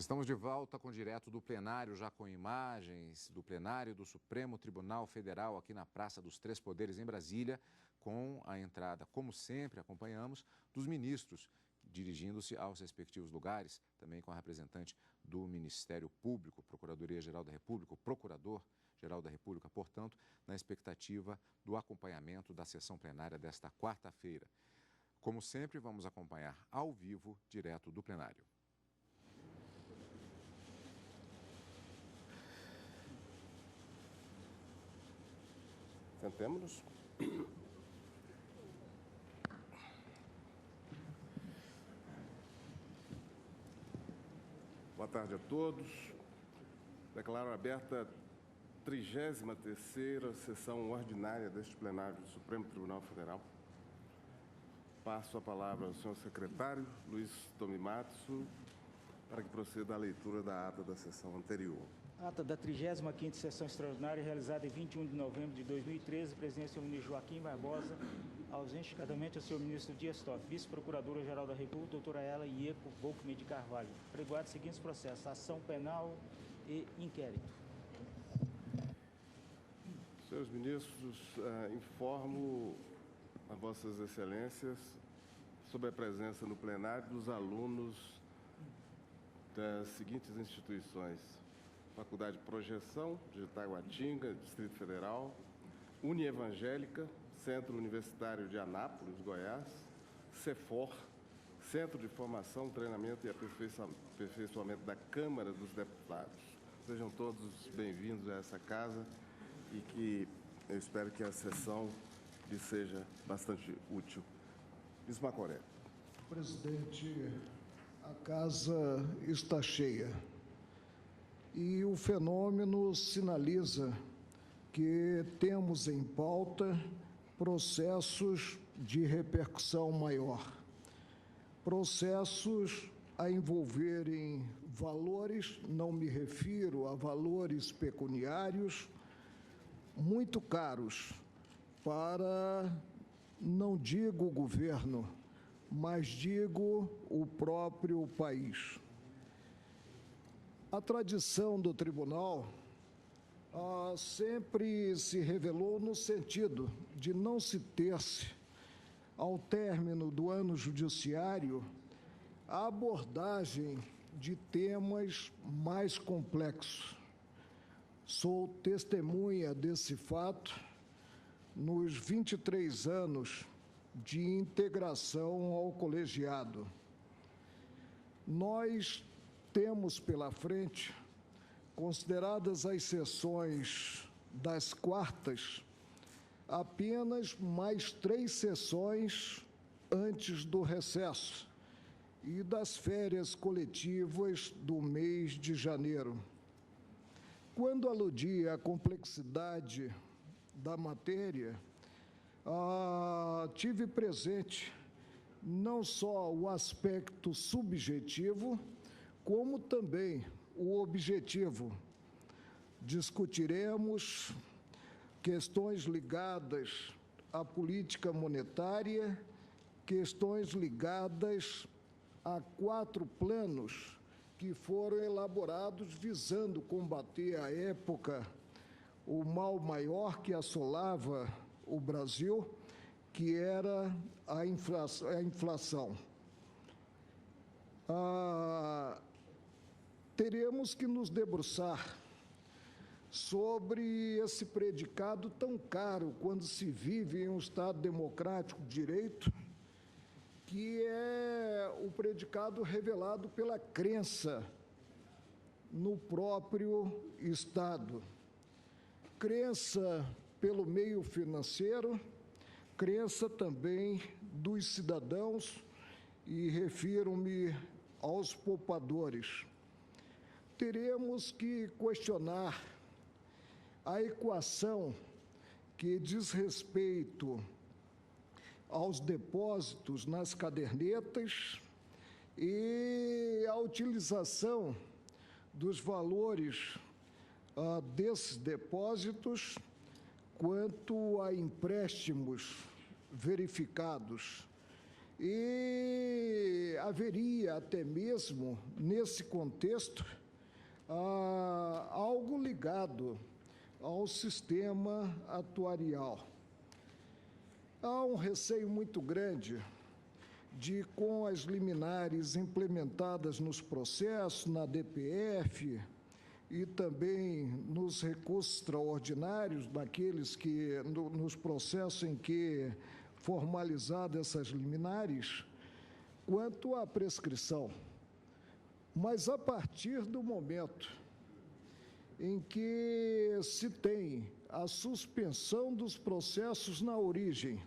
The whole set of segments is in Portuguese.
Estamos de volta com direto do plenário, já com imagens do plenário do Supremo Tribunal Federal aqui na Praça dos Três Poderes, em Brasília, com a entrada, como sempre acompanhamos, dos ministros, dirigindo-se aos respectivos lugares, também com a representante do Ministério Público, Procuradoria-Geral da República, o Procurador-Geral da República, portanto, na expectativa do acompanhamento da sessão plenária desta quarta-feira. Como sempre, vamos acompanhar ao vivo, direto do plenário. Sentemos-nos. Boa tarde a todos. Declaro aberta a 33ª sessão ordinária deste plenário do Supremo Tribunal Federal. Passo a palavra ao senhor secretário, Luiz Tomimatsu, para que proceda a leitura da ata da sessão anterior. Ata da 35ª Sessão Extraordinária, realizada em 21 de novembro de 2013, presidente do ministro Joaquim Barbosa, ausente cadamente ao senhor ministro Dias Toffoli, vice-procuradora-geral da República, doutora Ela Ieco Volkmann de Carvalho. Pregoado os seguintes processos: ação penal e inquérito. Senhores ministros, informo a vossas excelências sobre a presença no plenário dos alunos das seguintes instituições: Faculdade de Projeção, de Itaguatinga, Distrito Federal, Unievangélica, Centro Universitário de Anápolis, Goiás, CEFOR, Centro de Formação, Treinamento e Aperfeiçoamento da Câmara dos Deputados. Sejam todos bem-vindos a essa casa e que eu espero que a sessão lhe seja bastante útil. Ministro Macoré. Presidente, a casa está cheia. E o fenômeno sinaliza que temos em pauta processos de repercussão maior, processos a envolverem valores, não me refiro a valores pecuniários, muito caros para, não digo o governo, mas digo o próprio país. A tradição do tribunal sempre se revelou no sentido de não se ter-se, ao término do ano judiciário, a abordagem de temas mais complexos. Sou testemunha desse fato nos 23 anos de integração ao colegiado. Nós temos pela frente, consideradas as sessões das quartas, apenas mais 3 sessões antes do recesso e das férias coletivas do mês de janeiro. Quando aludi à complexidade da matéria, tive presente não só o aspecto subjetivo, como também o objetivo. Discutiremos questões ligadas à política monetária, questões ligadas a 4 planos que foram elaborados visando combater à época o mal maior que assolava o Brasil, que era a inflação. Teremos que nos debruçar sobre esse predicado tão caro quando se vive em um Estado democrático de direito, que é o predicado revelado pela crença no próprio Estado. Crença pelo meio financeiro, crença também dos cidadãos, e refiro-me aos poupadores. Teremos que questionar a equação que diz respeito aos depósitos nas cadernetas e a utilização dos valores desses depósitos quanto a empréstimos verificados e haveria até mesmo, nesse contexto, algo ligado ao sistema atuarial. Há um receio muito grande de, com as liminares implementadas nos processos, na DPF e também nos recursos extraordinários, nos processos em que formalizadas essas liminares, quanto à prescrição. Mas a partir do momento em que se tem a suspensão dos processos na origem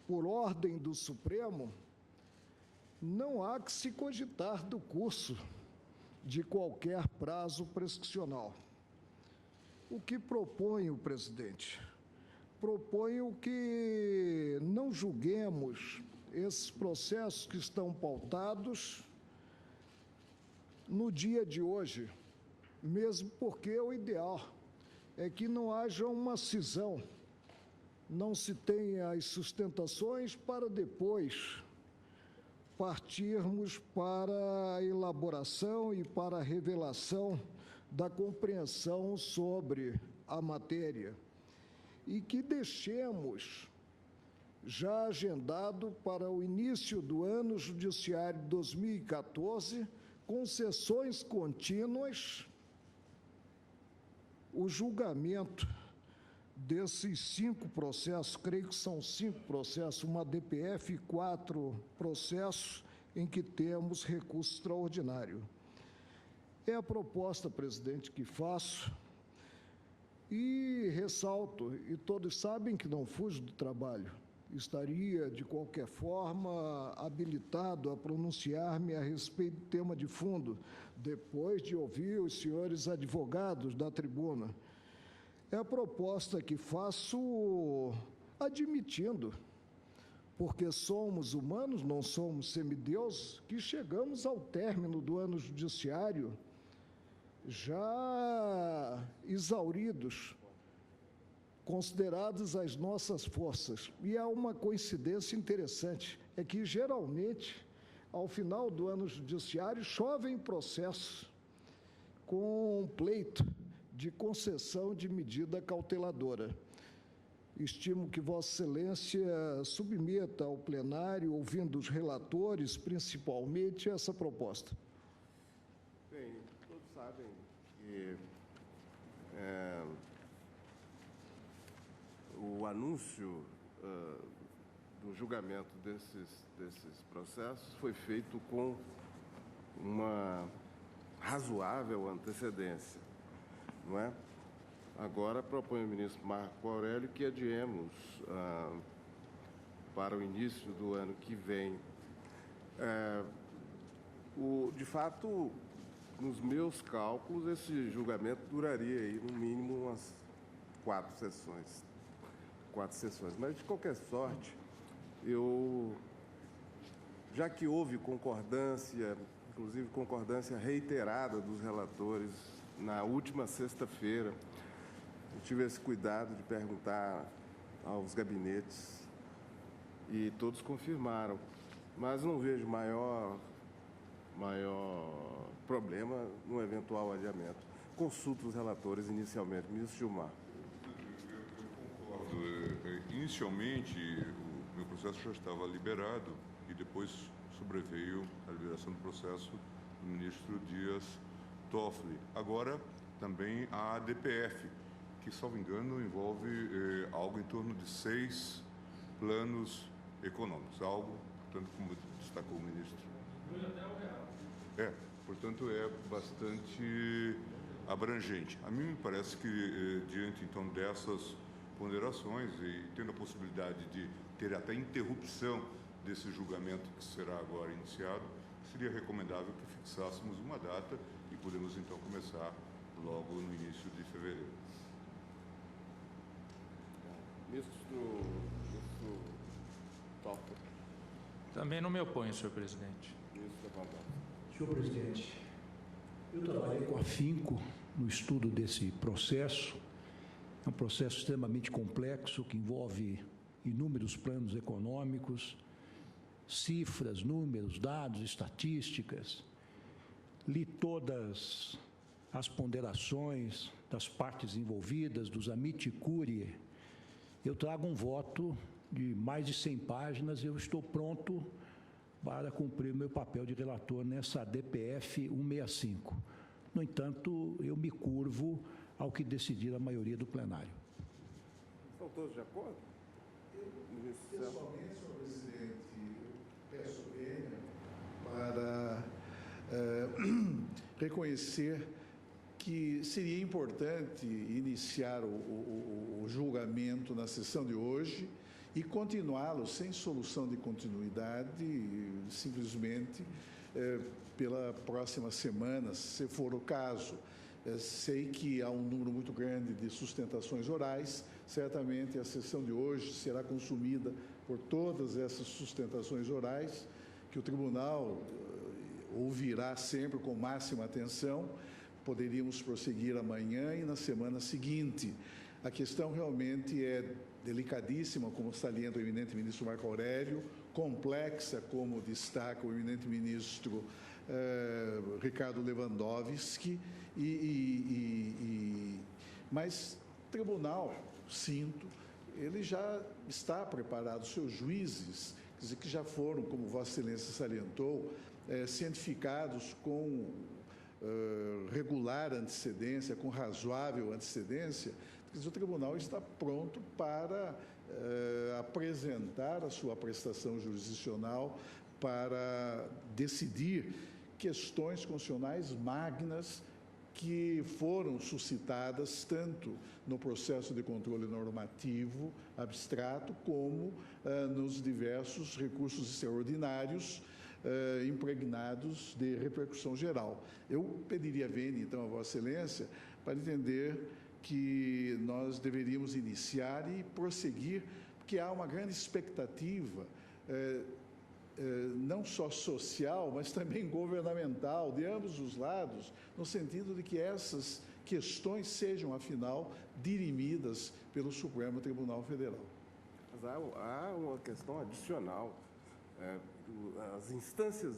por ordem do Supremo, não há que se cogitar do curso de qualquer prazo prescricional. O que propõe o presidente? Proponho que não julguemos esses processos que estão pautados no dia de hoje, mesmo porque o ideal é que não haja uma cisão, não se tenha as sustentações para depois partirmos para a elaboração e para a revelação da compreensão sobre a matéria, e que deixemos já agendado para o início do ano judiciário 2014, com sessões contínuas, o julgamento desses 5 processos, creio que são 5 processos, uma DPF e 4 processos em que temos recurso extraordinário. É a proposta, presidente, que faço e ressalto, e todos sabem que não fujo do trabalho, estaria, de qualquer forma, habilitado a pronunciar-me a respeito do tema de fundo, depois de ouvir os senhores advogados da tribuna. É a proposta que faço admitindo, porque somos humanos, não somos semideuses, que chegamos ao término do ano judiciário já exauridos, consideradas as nossas forças. E há uma coincidência interessante, é que geralmente, ao final do ano judiciário, chovem processos com pleito de concessão de medida cauteladora. Estimo que Vossa Excelência submeta ao plenário, ouvindo os relatores, principalmente, essa proposta. Bem, todos sabem que o anúncio do julgamento desses processos foi feito com uma razoável antecedência, não é? Agora, propõe o ministro Marco Aurélio que adiemos para o início do ano que vem. De fato, nos meus cálculos, esse julgamento duraria aí, no mínimo umas 4 sessões. Mas, de qualquer sorte, já que houve concordância, inclusive concordância reiterada dos relatores na última sexta-feira, eu tive esse cuidado de perguntar aos gabinetes e todos confirmaram, mas não vejo maior problema no eventual adiamento. Consulto os relatores inicialmente. Ministro Gilmar. Eu concordo. Inicialmente, o meu processo já estava liberado e depois sobreveio a liberação do processo do ministro Dias Toffoli. Agora, também a ADPF, que, salvo engano, envolve algo em torno de 6 planos econômicos, algo, portanto, como destacou o ministro. Portanto, é bastante abrangente. A mim me parece que, diante, então, dessas ponderações e tendo a possibilidade de ter até interrupção desse julgamento que será agora iniciado, seria recomendável que fixássemos uma data e podemos, então, começar logo no início de fevereiro. Ministro Toffoli. Também não me oponho, senhor presidente. Ministro Lewandowski. Senhor presidente, eu trabalhei com afinco no estudo desse processo. É um processo extremamente complexo que envolve inúmeros planos econômicos, cifras, números, dados, estatísticas, li todas as ponderações das partes envolvidas, dos amici curiae. Eu trago um voto de mais de 100 páginas e eu estou pronto para cumprir o meu papel de relator nessa DPF 165. No entanto, eu me curvo ao que decidir a maioria do plenário. Estão todos de acordo? Pessoalmente, senhor presidente, eu peço vênia para reconhecer que seria importante iniciar o julgamento na sessão de hoje e continuá-lo sem solução de continuidade, simplesmente pela próxima semana, se for o caso. Sei que há um número muito grande de sustentações orais, certamente a sessão de hoje será consumida por todas essas sustentações orais, que o tribunal ouvirá sempre com máxima atenção. Poderíamos prosseguir amanhã e na semana seguinte. A questão realmente é delicadíssima, como salienta o eminente ministro Marco Aurélio, complexa, como destaca o eminente ministro Ricardo Lewandowski, mas o tribunal, sinto, ele já está preparado, seus juízes, quer dizer, que já foram, como Vossa Excelência salientou, cientificados com regular antecedência, com razoável antecedência, quer dizer, o tribunal está pronto para apresentar a sua prestação jurisdicional para decidir questões constitucionais magnas que foram suscitadas tanto no processo de controle normativo abstrato como nos diversos recursos extraordinários impregnados de repercussão geral. Eu pediria vênia, então, a Vossa Excelência, para entender que nós deveríamos iniciar e prosseguir, porque há uma grande expectativa, não só social, mas também governamental, de ambos os lados, no sentido de que essas questões sejam, afinal, dirimidas pelo Supremo Tribunal Federal. Mas há uma questão adicional. As instâncias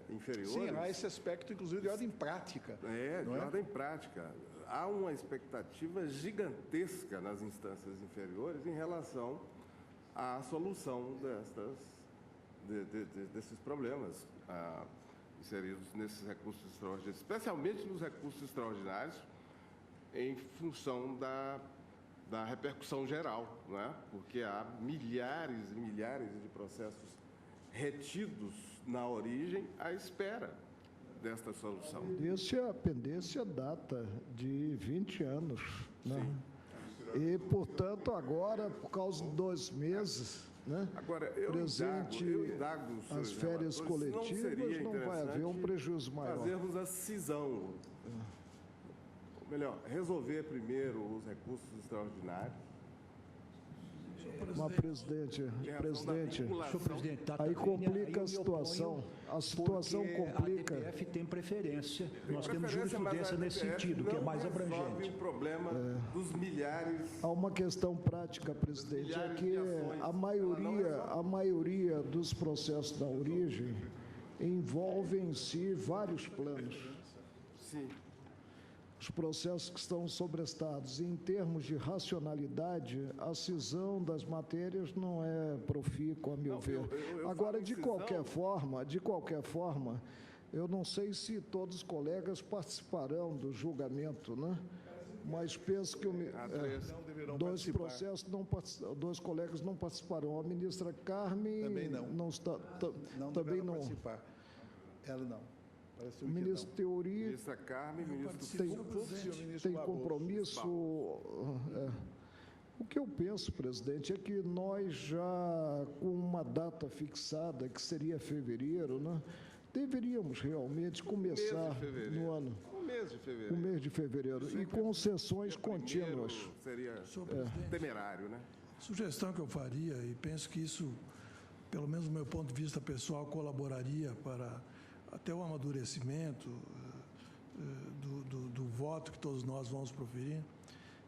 inferiores... Sim, há esse aspecto, inclusive, de ordem prática. De ordem prática. Há uma expectativa gigantesca nas instâncias inferiores em relação à solução desses problemas inseridos nesses recursos extraordinários, especialmente nos recursos extraordinários, em função da repercussão geral, não é? Porque há milhares e milhares de processos retidos na origem à espera desta solução. A pendência data de 20 anos, né? E, portanto, agora, por causa de 2 meses, né? Agora, eu indago as férias coletivas, não vai haver um prejuízo maior. Fazermos a cisão, ou melhor, resolver primeiro os recursos extraordinários. Mas, presidente, Senhor presidente, aí complica a situação. A situação complica. A DPF tem preferência. Nós temos jurisprudência nesse sentido, que é mais abrangente. O problema dos milhares. Há uma questão prática, presidente, é que a maioria dos processos da origem envolvem em si vários planos. Sim. Os processos que estão sobrestados. Em termos de racionalidade, a cisão das matérias não é profícua, a meu ver. Agora, de qualquer forma, eu não sei se todos os colegas participarão do julgamento, né? Mas penso que dois colegas não participarão. A ministra Carmen também não está, também não participar. Ela não. O ministro Teori ministra Carmen, tem compromisso. O que eu penso, presidente, é que nós já, com uma data fixada, que seria fevereiro, né, deveríamos realmente começar no ano. O mês de fevereiro. E com sessões contínuas. Seria temerário, né? Sugestão que eu faria, e penso que isso, pelo menos do meu ponto de vista pessoal, colaboraria para até o amadurecimento do voto que todos nós vamos proferir.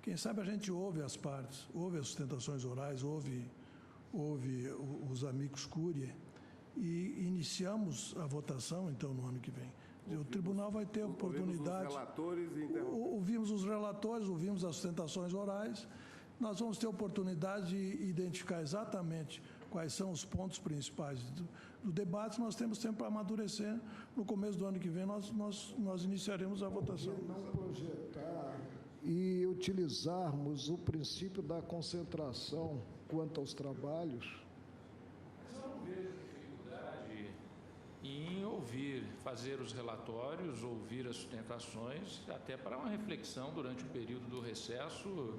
Quem sabe a gente ouve as partes, ouve as sustentações orais, ouve os amicus curiae, e iniciamos a votação, então, no ano que vem. O tribunal vai ter oportunidade. Ouvimos os relatores e ouvimos os relatores, ouvimos as sustentações orais. Nós vamos ter oportunidade de identificar exatamente quais são os pontos principais do debate. Nós temos tempo para amadurecer. No começo do ano que vem, nós iniciaremos a votação. Não projetar e utilizarmos o princípio da concentração quanto aos trabalhos. Não vejo dificuldade em ouvir, fazer os relatórios, ouvir as sustentações, até para uma reflexão durante o período do recesso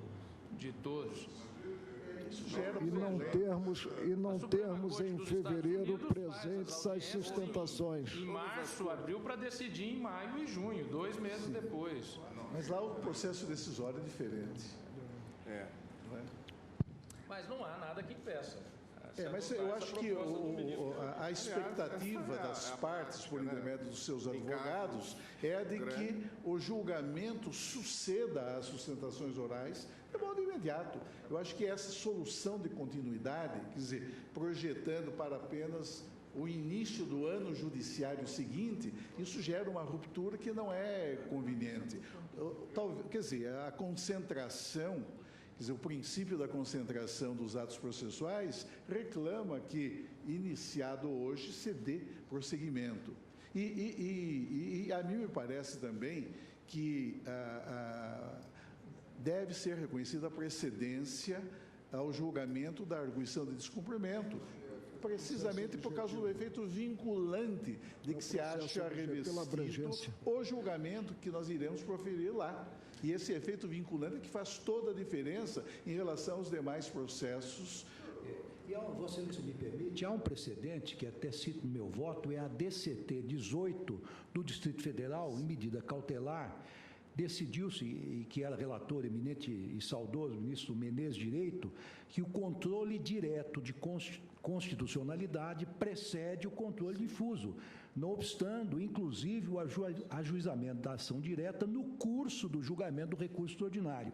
de todos. E não termos em fevereiro presentes as sustentações. Em março, abril, para decidir em maio e junho, 2 meses depois. Mas lá o processo decisório é diferente. Mas não há nada que impeça. Mas eu acho que a expectativa das partes, por intermédio dos seus advogados, é a de que o julgamento suceda às sustentações orais de modo imediato. Eu acho que essa solução de continuidade, quer dizer, projetando para apenas o início do ano judiciário seguinte, isso gera uma ruptura que não é conveniente. Quer dizer, a concentração, quer dizer, o princípio da concentração dos atos processuais reclama que, iniciado hoje, se dê prosseguimento. E a mim me parece também que deve ser reconhecida a precedência ao julgamento da arguição de descumprimento, precisamente por causa do efeito vinculante de que se acha revestido o julgamento que nós iremos proferir lá. E esse efeito vinculante é que faz toda a diferença em relação aos demais processos. E, Vossa Excelência me permite, há um precedente, que até cito no meu voto, é a DCT 18 do Distrito Federal, em medida cautelar. Decidiu-se, e que era relator eminente e saudoso, ministro Menezes Direito, que o controle direto de constitucionalidade precede o controle difuso, não obstando, inclusive, o ajuizamento da ação direta no curso do julgamento do recurso extraordinário.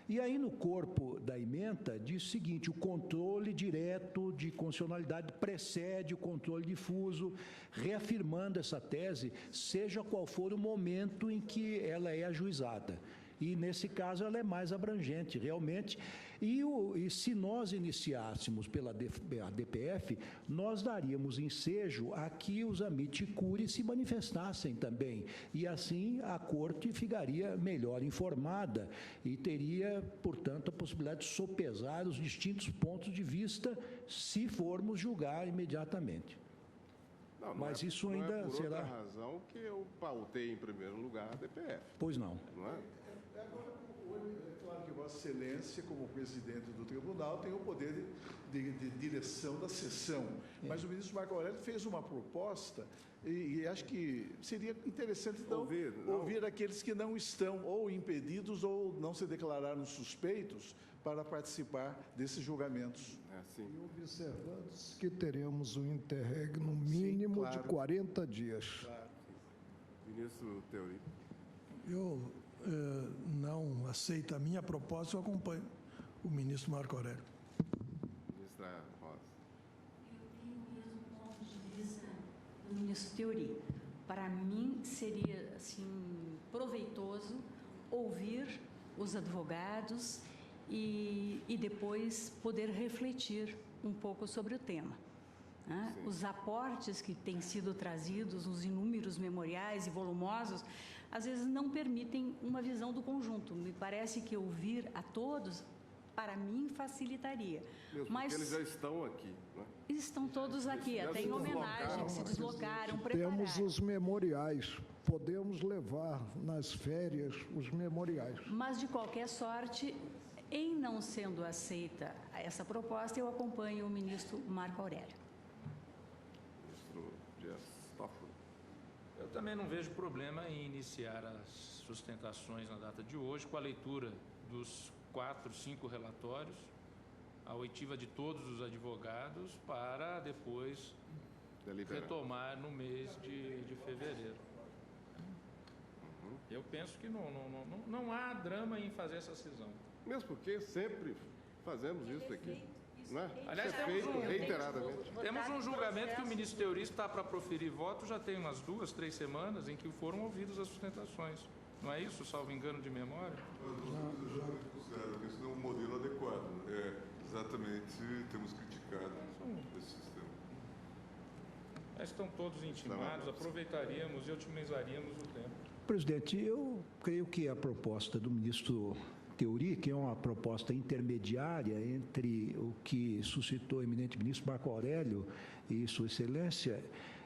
E aí, no corpo da ementa, diz o seguinte: o controle direto de constitucionalidade precede o controle difuso, reafirmando essa tese, seja qual for o momento em que ela é ajuizada. E, nesse caso, ela é mais abrangente, realmente. E se nós iniciássemos pela DPF, nós daríamos ensejo a que os amici curiae se manifestassem também. E, assim, a Corte ficaria melhor informada e teria, portanto, a possibilidade de sopesar os distintos pontos de vista se formos julgar imediatamente. Mas isso ainda será... Não é por outra razão que eu pautei em primeiro lugar a DPF. Pois não. Não é? É claro que Vossa Excelência, como presidente do tribunal, tem o poder de direção da sessão. Mas o ministro Marco Aurélio fez uma proposta e acho que seria interessante, então, ouvir aqueles que não estão ou impedidos ou não se declararam suspeitos para participar desses julgamentos. Assim. E observando que teremos um interregno mínimo de 40 dias. Claro. Ministro Theory. Eu não aceito a minha proposta, eu acompanho o ministro Marco Aurélio. Ministra Rosa. Eu tenho o mesmo ponto de vista do ministro Theory. Para mim, seria assim, proveitoso ouvir os advogados e depois poder refletir um pouco sobre o tema. Né? Os aportes que têm sido trazidos, os inúmeros memoriais e volumosos, às vezes não permitem uma visão do conjunto. Me parece que ouvir a todos, para mim, facilitaria. Mas eles já estão aqui, né? Estão todos aqui, até em homenagem, se deslocaram, prepararam. Temos os memoriais, podemos levar nas férias os memoriais. Mas, de qualquer sorte, em não sendo aceita essa proposta, eu acompanho o ministro Marco Aurélio. Ministro Dias Toffoli. Eu também não vejo problema em iniciar as sustentações na data de hoje com a leitura dos 4, 5 relatórios, a oitiva de todos os advogados, para depois retomar no mês de fevereiro. Eu penso que não há drama em fazer essa cisão. Mesmo porque sempre fazemos isso aqui. E Não é? Aliás, Isso é feito reiteradamente. Temos um julgamento que o ministro Teori está para proferir voto já tem umas 2, 3 semanas em que foram ouvidas as sustentações. Não é isso, salvo engano de memória? Considero que esse não é um modelo adequado. Exatamente, temos criticado esse sistema. Estão todos intimados, aproveitaríamos e otimizaríamos o tempo. Presidente, eu creio que a proposta do ministro Teori, que é uma proposta intermediária entre o que suscitou o eminente ministro Marco Aurélio e Sua Excelência,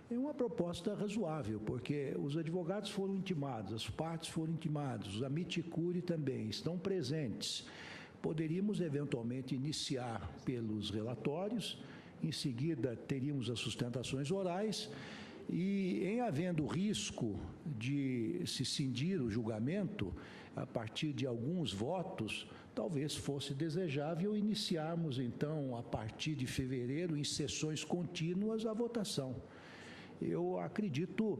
é uma proposta razoável, porque os advogados foram intimados, as partes foram intimadas, os amici curiae também estão presentes. Poderíamos, eventualmente, iniciar pelos relatórios, em seguida teríamos as sustentações orais e, em havendo risco de se cindir o julgamento, a partir de alguns votos, talvez fosse desejável iniciarmos, então, a partir de fevereiro, em sessões contínuas, a votação. Eu acredito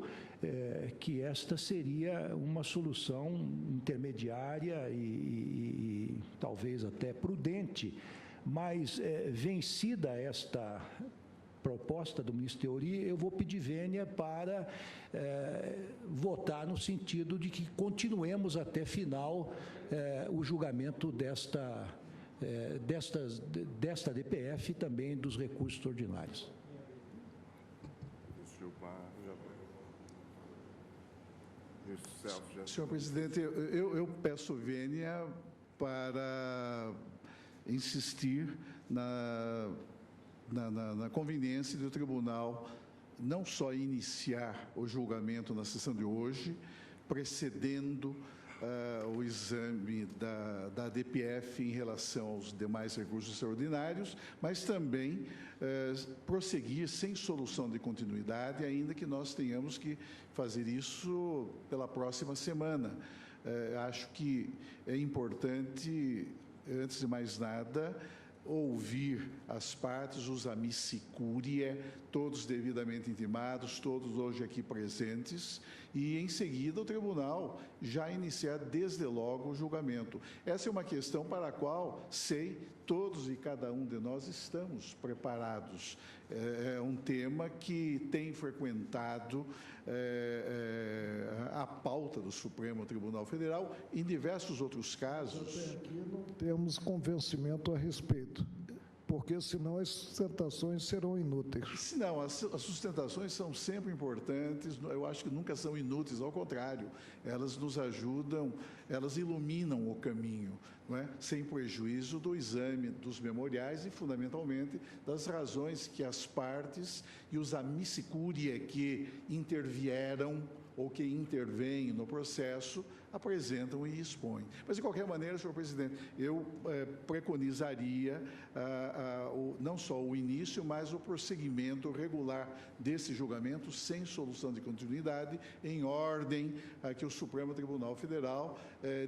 que esta seria uma solução intermediária e talvez até prudente, mas vencida esta proposta do ministro Teori, eu vou pedir vênia para votar no sentido de que continuemos até final o julgamento desta DPF e também dos recursos ordinários. Senhor presidente, eu peço vênia para insistir na conveniência do tribunal não só iniciar o julgamento na sessão de hoje, precedendo o exame da DPF em relação aos demais recursos extraordinários, mas também prosseguir sem solução de continuidade, ainda que nós tenhamos que fazer isso pela próxima semana. Acho que é importante, antes de mais nada, ouvir as partes, os amici curiae, todos devidamente intimados, todos hoje aqui presentes, e em seguida o tribunal já iniciar desde logo o julgamento. Essa é uma questão para a qual, sei, todos e cada um de nós estamos preparados. É um tema que tem frequentado a pauta do Supremo Tribunal Federal em diversos outros casos. Até aqui não temos convencimento a respeito, porque senão as sustentações serão inúteis. Não, as sustentações são sempre importantes, eu acho que nunca são inúteis, ao contrário, elas nos ajudam, elas iluminam o caminho, não é? Sem prejuízo do exame dos memoriais e, fundamentalmente, das razões que as partes e os amici curiae que intervieram ou que intervêm no processo apresentam e expõem. Mas, de qualquer maneira, senhor presidente, eu preconizaria não só o início, mas o prosseguimento regular desse julgamento sem solução de continuidade, em ordem a que o Supremo Tribunal Federal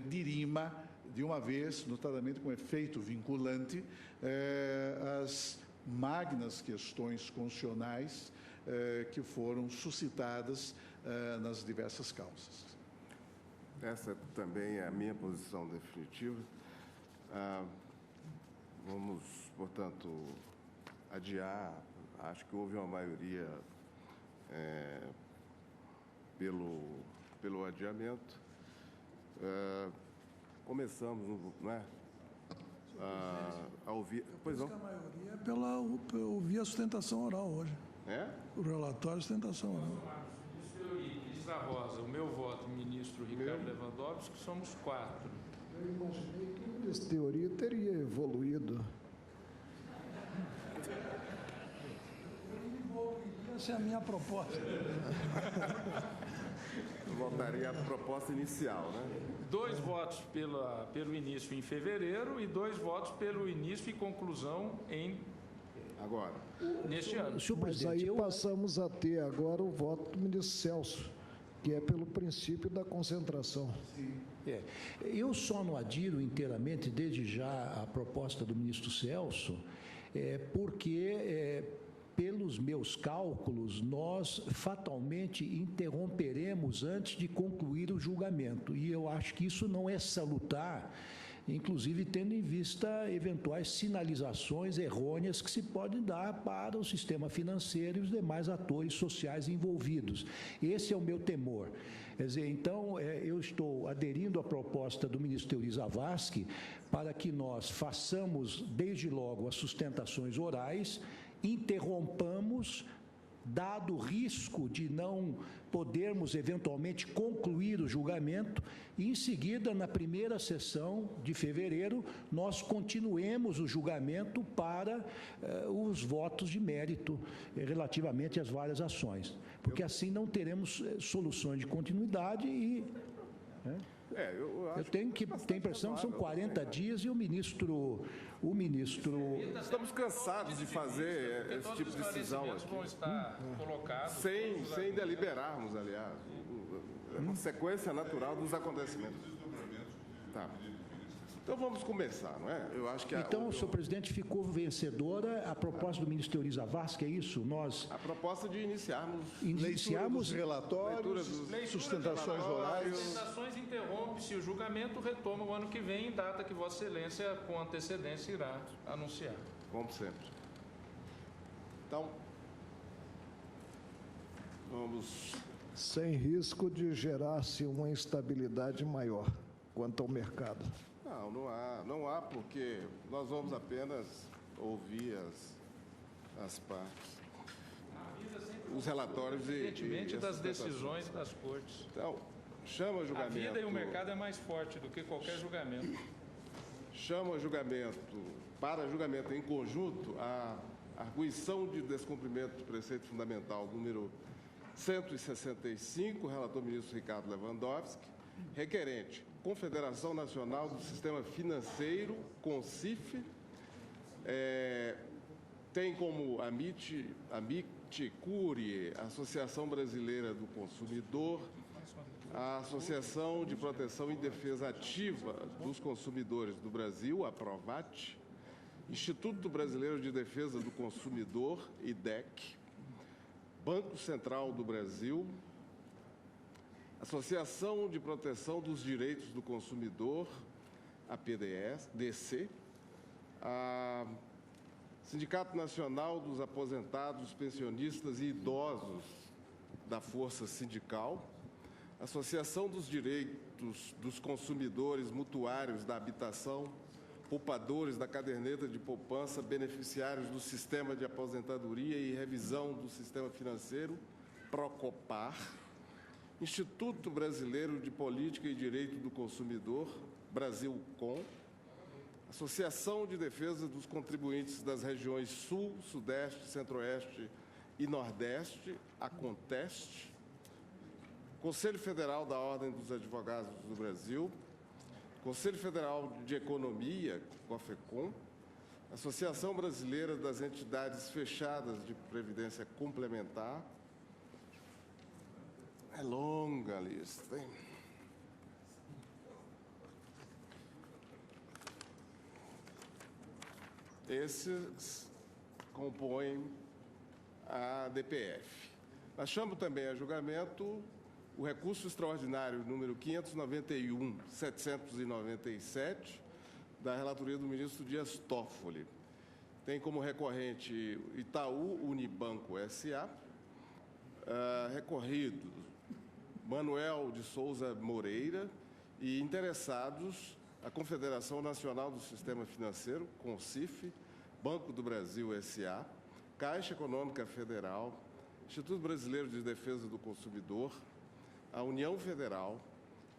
dirima de uma vez, notadamente com efeito vinculante, as magnas questões constitucionais que foram suscitadas nas diversas causas. Essa também é a minha posição definitiva. Vamos, portanto, adiar. Acho que houve uma maioria pelo adiamento. Começamos, não é? A ouvir. Pois não. A maioria é pela ouvir a sustentação oral hoje. O relatório de sustentação oral. Elisa Rosa, o meu voto, ministro Ricardo Lewandowski, somos 4. Eu imaginei que o ministro Teori teria evoluído. Essa é a minha proposta. Eu votaria a proposta inicial, né? 2 votos pelo início em fevereiro e 2 votos pelo início e conclusão neste ano. Mas aí passamos a ter agora o voto do ministro Celso, que é pelo princípio da concentração. Eu só não adiro inteiramente, desde já, a proposta do ministro Celso, porque, pelos meus cálculos, nós fatalmente interromperemos antes de concluir o julgamento. E eu acho que isso não é salutar inclusive tendo em vista eventuais sinalizações errôneas que se podem dar para o sistema financeiro e os demais atores sociais envolvidos. Esse é o meu temor. Quer dizer, então, eu estou aderindo à proposta do ministro Teori Zavascki para que nós façamos, desde logo, as sustentações orais, interrompamos, dado o risco de não podermos eventualmente concluir o julgamento, e em seguida, na primeira sessão de fevereiro, nós continuemos o julgamento para os votos de mérito relativamente às várias ações, porque assim não teremos soluções de continuidade e... Eu tenho a impressão que são 40 dias e o ministro... Estamos cansados de fazer esse tipo de decisão aqui. Vão estar colocados sem deliberarmos, aliás. É uma sequência natural dos acontecimentos. Tá. Então vamos começar, não é? Eu acho que então, senhor presidente, ficou vencedora a proposta do ministro Teori Zavascki, é isso? A proposta de iniciarmos leitura dos relatórios, sustentações orais. Sustentações interrompe-se o julgamento, retoma o ano que vem, em data que Vossa Excelência, com antecedência, irá anunciar. Como sempre. Então, vamos... Sem risco de gerar-se uma instabilidade maior quanto ao mercado. Não há, porque nós vamos apenas ouvir as partes, os relatórios evidentemente das decisões das cortes. Então, chama julgamento. A vida e o mercado é mais forte do que qualquer julgamento. Chama para julgamento em conjunto a arguição de descumprimento do preceito fundamental número 165, relator ministro Ricardo Lewandowski, requerente Confederação Nacional do Sistema Financeiro, CONSIF, tem como Amiticúrie, Associação Brasileira do Consumidor, a Associação de Proteção e Defesa Ativa dos Consumidores do Brasil, a PROVAT, Instituto Brasileiro de Defesa do Consumidor, IDEC, Banco Central do Brasil, Associação de Proteção dos Direitos do Consumidor, a PDS-DC, a Sindicato Nacional dos Aposentados, Pensionistas e Idosos da Força Sindical, Associação dos Direitos dos Consumidores Mutuários da Habitação, poupadores da caderneta de poupança, beneficiários do Sistema de Aposentadoria e Revisão do Sistema Financeiro, Procopar, Instituto Brasileiro de Política e Direito do Consumidor, Brasilcom, Associação de Defesa dos Contribuintes das Regiões Sul, Sudeste, Centro-Oeste e Nordeste, ACONTEST, Conselho Federal da Ordem dos Advogados do Brasil, Conselho Federal de Economia, COFECOM, Associação Brasileira das Entidades Fechadas de Previdência Complementar. É longa a lista, hein? Esses compõem a DPF. Nós chamamos também a julgamento o recurso extraordinário número 591.797, da relatoria do ministro Dias Toffoli. Tem como recorrente Itaú Unibanco S.A., recorridos Manuel de Souza Moreira e interessados a Confederação Nacional do Sistema Financeiro, CONSIF, Banco do Brasil S.A., Caixa Econômica Federal, Instituto Brasileiro de Defesa do Consumidor, a União Federal,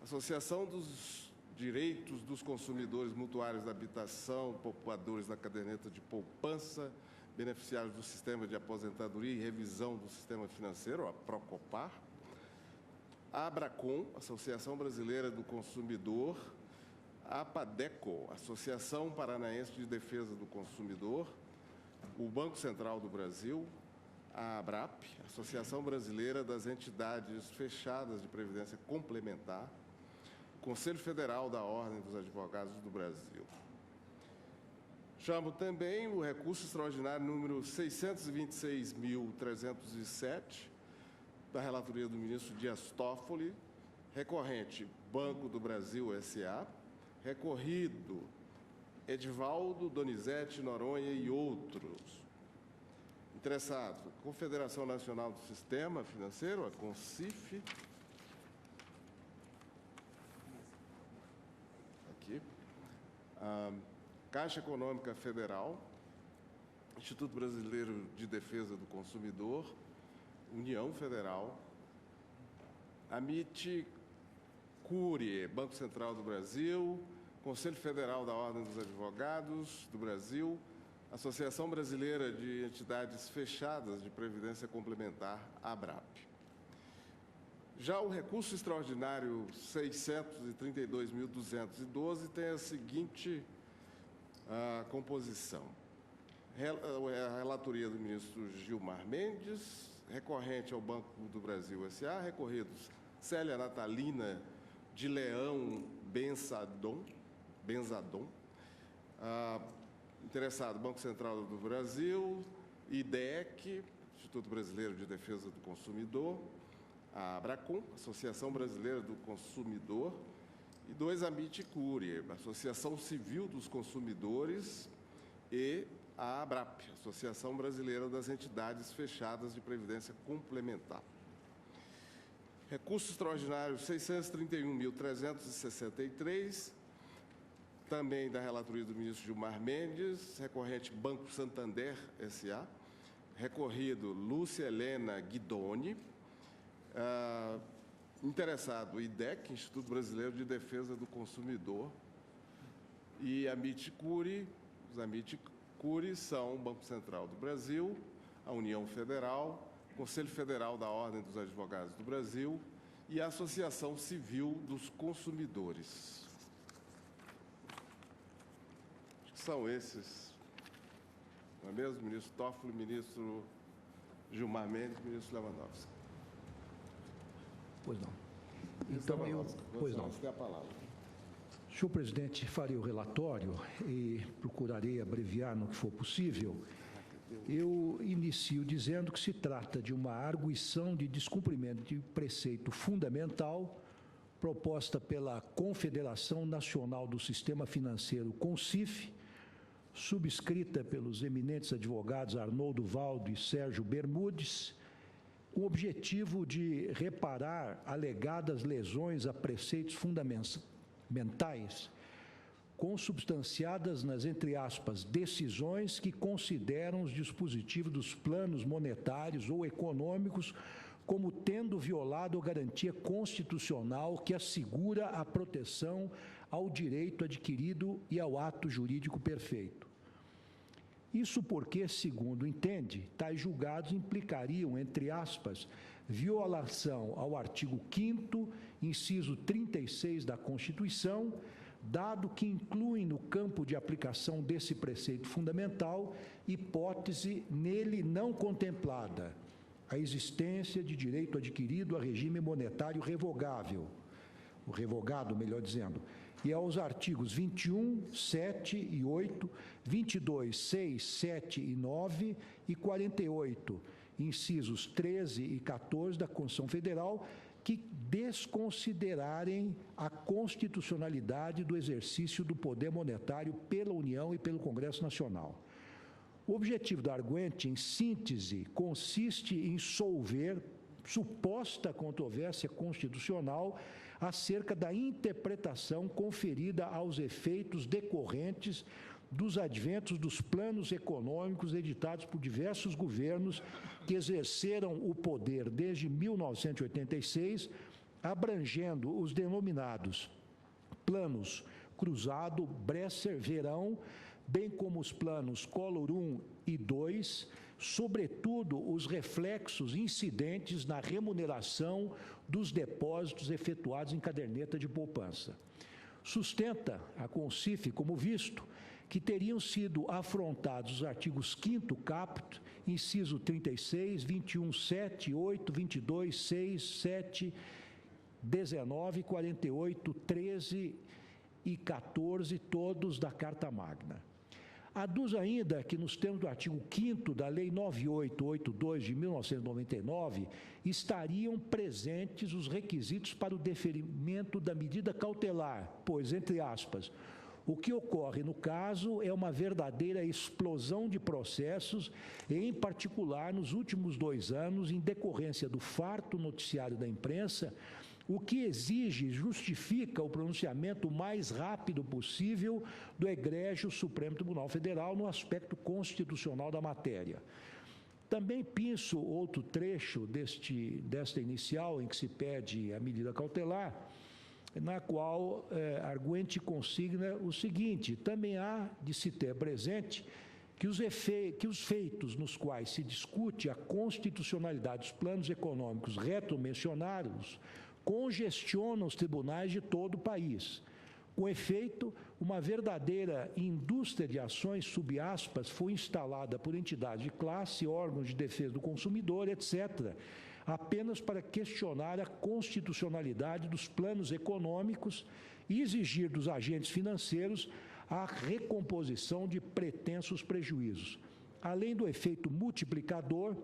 Associação dos Direitos dos Consumidores Mutuários da Habitação, poupadores da caderneta de poupança, beneficiários do Sistema de Aposentadoria e Revisão do Sistema Financeiro, a Procopar, a Abracom, Associação Brasileira do Consumidor, a APADECO, Associação Paranaense de Defesa do Consumidor, o Banco Central do Brasil, a ABRAP, Associação Brasileira das Entidades Fechadas de Previdência Complementar, Conselho Federal da Ordem dos Advogados do Brasil. Chamo também o recurso extraordinário número 626.307, da relatoria do ministro Dias Toffoli, recorrente Banco do Brasil S.A., Recorrido, Edivaldo, Donizete, Noronha e outros. Interessado, Confederação Nacional do Sistema Financeiro, a CONSIF. Aqui. Caixa Econômica Federal, Instituto Brasileiro de Defesa do Consumidor, União Federal, Amit Curie, Banco Central do Brasil, Conselho Federal da Ordem dos Advogados do Brasil, Associação Brasileira de Entidades Fechadas de Previdência Complementar, ABRAP. Já o recurso extraordinário 632.212 tem a seguinte composição. A relatoria do ministro Gilmar Mendes, recorrente ao Banco do Brasil S.A., recorridos Célia Natalina de Leão Benzadon, interessado Banco Central do Brasil, IDEC, Instituto Brasileiro de Defesa do Consumidor, a Abracom, Associação Brasileira do Consumidor, e 2 Amit Curie, Associação Civil dos Consumidores, e a ABRAP, Associação Brasileira das Entidades Fechadas de Previdência Complementar. Recurso extraordinário 631.363, também da relatoria do ministro Gilmar Mendes, recorrente Banco Santander S.A., recorrido Lúcia Helena Guidoni, interessado IDEC, Instituto Brasileiro de Defesa do Consumidor, e Amit Curie. Os Amit Curie são o Banco Central do Brasil, a União Federal, o Conselho Federal da Ordem dos Advogados do Brasil e a Associação Civil dos Consumidores. Acho que são esses, não é mesmo? Ministro Toffoli, ministro Gilmar Mendes, ministro Lewandowski. Pois não. Então, pois não. Você tem a palavra. Senhor presidente, farei o relatório e procurarei abreviar no que for possível. Eu inicio dizendo que se trata de uma arguição de descumprimento de preceito fundamental proposta pela Confederação Nacional do Sistema Financeiro, CONSIF, subscrita pelos eminentes advogados Arnoldo Valdo e Sérgio Bermudes, com o objetivo de reparar alegadas lesões a preceitos fundamentais consubstanciadas nas, entre aspas, decisões que consideram os dispositivos dos planos monetários ou econômicos como tendo violado a garantia constitucional que assegura a proteção ao direito adquirido e ao ato jurídico perfeito. Isso porque, segundo entende, tais julgados implicariam, entre aspas, violação ao artigo 5º, inciso 36 da Constituição, dado que incluem no campo de aplicação desse preceito fundamental hipótese nele não contemplada, a existência de direito adquirido a regime monetário revogável, o revogado, melhor dizendo, e aos artigos 21, 7 e 8, 22, 6, 7 e 9 e 48, incisos 13 e 14 da Constituição Federal, que desconsiderarem a constitucionalidade do exercício do poder monetário pela União e pelo Congresso Nacional. O objetivo do arguente, em síntese, consiste em solver suposta controvérsia constitucional acerca da interpretação conferida aos efeitos decorrentes dos adventos dos planos econômicos editados por diversos governos que exerceram o poder desde 1986, abrangendo os denominados planos Cruzado, Bresser, Verão, bem como os planos Collor I e II, sobretudo os reflexos incidentes na remuneração dos depósitos efetuados em caderneta de poupança. Sustenta a CONSIF, como visto, que teriam sido afrontados os artigos 5º caput, inciso 36, 21, 7, 8, 22, 6, 7, 19, 48, 13 e 14, todos da Carta Magna. Aduz ainda que, nos termos do artigo 5º da Lei 9882 de 1999, estariam presentes os requisitos para o deferimento da medida cautelar, pois, entre aspas, o que ocorre no caso é uma verdadeira explosão de processos, em particular nos últimos 2 anos, em decorrência do farto noticiário da imprensa, o que exige e justifica o pronunciamento mais rápido possível do egrégio Supremo Tribunal Federal no aspecto constitucional da matéria. Também penso outro trecho desta inicial em que se pede a medida cautelar, na qual arguente consigna o seguinte: também há de se ter presente que os feitos nos quais se discute a constitucionalidade dos planos econômicos retromencionados congestionam os tribunais de todo o país. Com efeito, uma verdadeira indústria de ações, sob aspas, foi instalada por entidades de classe, órgãos de defesa do consumidor, etc., apenas para questionar a constitucionalidade dos planos econômicos e exigir dos agentes financeiros a recomposição de pretensos prejuízos. Além do efeito multiplicador,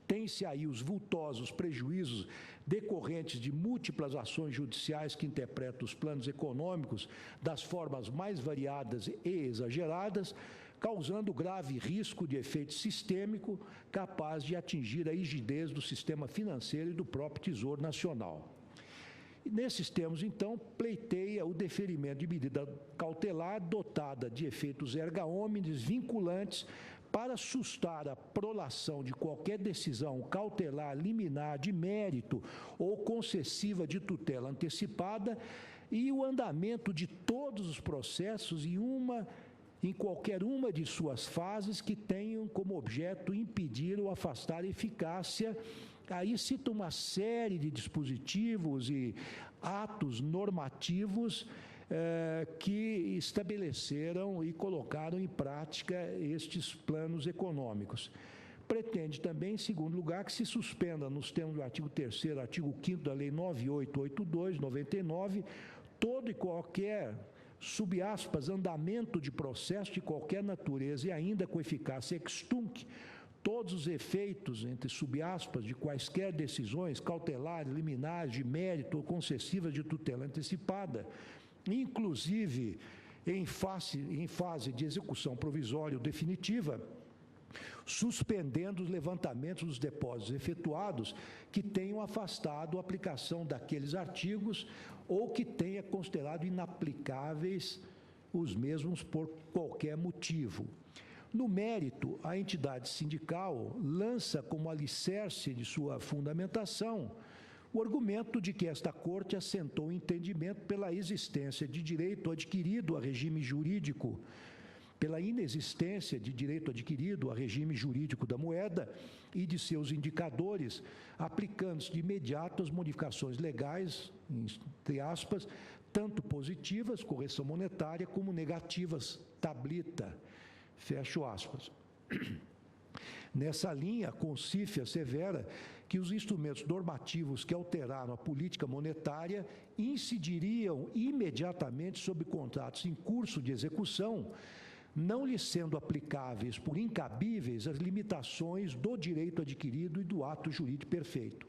tem-se aí os vultosos prejuízos decorrentes de múltiplas ações judiciais que interpretam os planos econômicos das formas mais variadas e exageradas, causando grave risco de efeito sistêmico capaz de atingir a rigidez do sistema financeiro e do próprio Tesouro Nacional. E nesses termos, então, pleiteia o deferimento de medida cautelar dotada de efeitos erga omnes vinculantes para sustar a prolação de qualquer decisão cautelar, liminar, de mérito ou concessiva de tutela antecipada e o andamento de todos os processos em qualquer uma de suas fases que tenham como objeto impedir ou afastar a eficácia. Aí cita uma série de dispositivos e atos normativos que estabeleceram e colocaram em prática estes planos econômicos. Pretende também, em segundo lugar, que se suspenda, nos termos do artigo 3º, artigo 5º da Lei 9882, 99, todo e qualquer, sob aspas, andamento de processo de qualquer natureza e ainda com eficácia ex tunc, todos os efeitos, entre sub aspas, de quaisquer decisões cautelares, liminares, de mérito ou concessivas de tutela antecipada, inclusive em fase de execução provisória ou definitiva, suspendendo os levantamentos dos depósitos efetuados que tenham afastado a aplicação daqueles artigos ou que tenha considerado inaplicáveis os mesmos por qualquer motivo. No mérito, a entidade sindical lança como alicerce de sua fundamentação o argumento de que esta Corte assentou o entendimento pela existência de direito adquirido a regime jurídico, pela inexistência de direito adquirido a regime jurídico da moeda e de seus indicadores, aplicando-se de imediato as modificações legais, entre aspas, tanto positivas, correção monetária, como negativas, tablita, fecho aspas. Nessa linha, a CONCIF assevera que os instrumentos normativos que alteraram a política monetária incidiriam imediatamente sobre contratos em curso de execução, não lhes sendo aplicáveis por incabíveis as limitações do direito adquirido e do ato jurídico perfeito.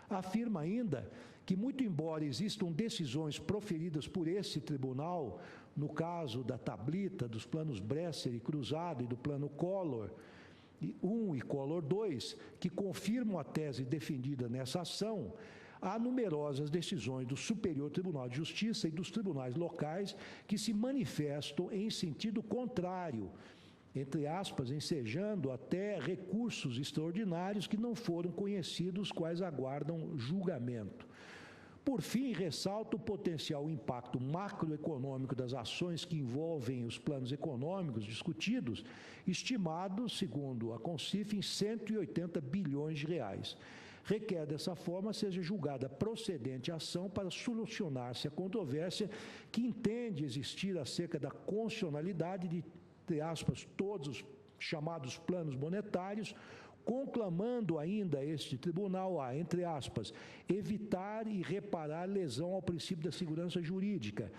Afirma ainda que, muito embora existam decisões proferidas por esse tribunal, no caso da tablita, dos planos Bresser e Cruzado e do plano Collor 1 e Collor 2, que confirmam a tese defendida nessa ação, há numerosas decisões do Superior Tribunal de Justiça e dos tribunais locais que se manifestam em sentido contrário, entre aspas, ensejando até recursos extraordinários que não foram conhecidos, quais aguardam julgamento. Por fim, ressalta o potencial impacto macroeconômico das ações que envolvem os planos econômicos discutidos, estimado, segundo a CONCIF, em 180 bilhões de reais. Requer, dessa forma, seja julgada procedente a ação para solucionar-se a controvérsia que entende existir acerca da constitucionalidade de, entre aspas, todos os chamados planos monetários, conclamando ainda este tribunal a, entre aspas, evitar e reparar lesão ao princípio da segurança jurídica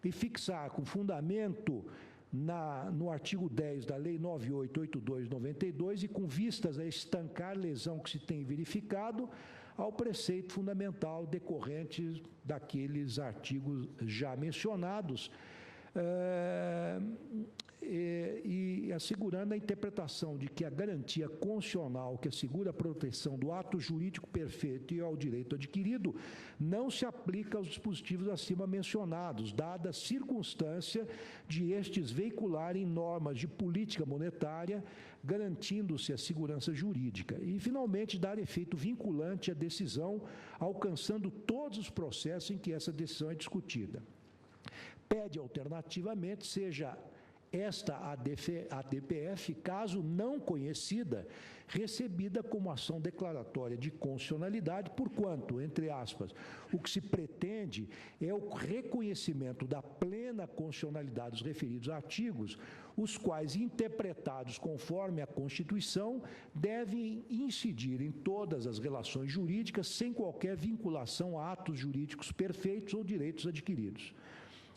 e fixar com fundamento no artigo 10 da Lei 9882/92 e com vistas a estancar lesão que se tem verificado ao preceito fundamental decorrente daqueles artigos já mencionados, e assegurando a interpretação de que a garantia constitucional que assegura a proteção do ato jurídico perfeito e ao direito adquirido não se aplica aos dispositivos acima mencionados, dada a circunstância de estes veicularem normas de política monetária, garantindo-se a segurança jurídica. E, finalmente, dar efeito vinculante à decisão, alcançando todos os processos em que essa decisão é discutida. Pede, alternativamente, seja esta ADPF, caso não conhecida, recebida como ação declaratória de constitucionalidade, porquanto, entre aspas, o que se pretende é o reconhecimento da plena constitucionalidade dos referidos artigos, os quais, interpretados conforme a Constituição, devem incidir em todas as relações jurídicas sem qualquer vinculação a atos jurídicos perfeitos ou direitos adquiridos.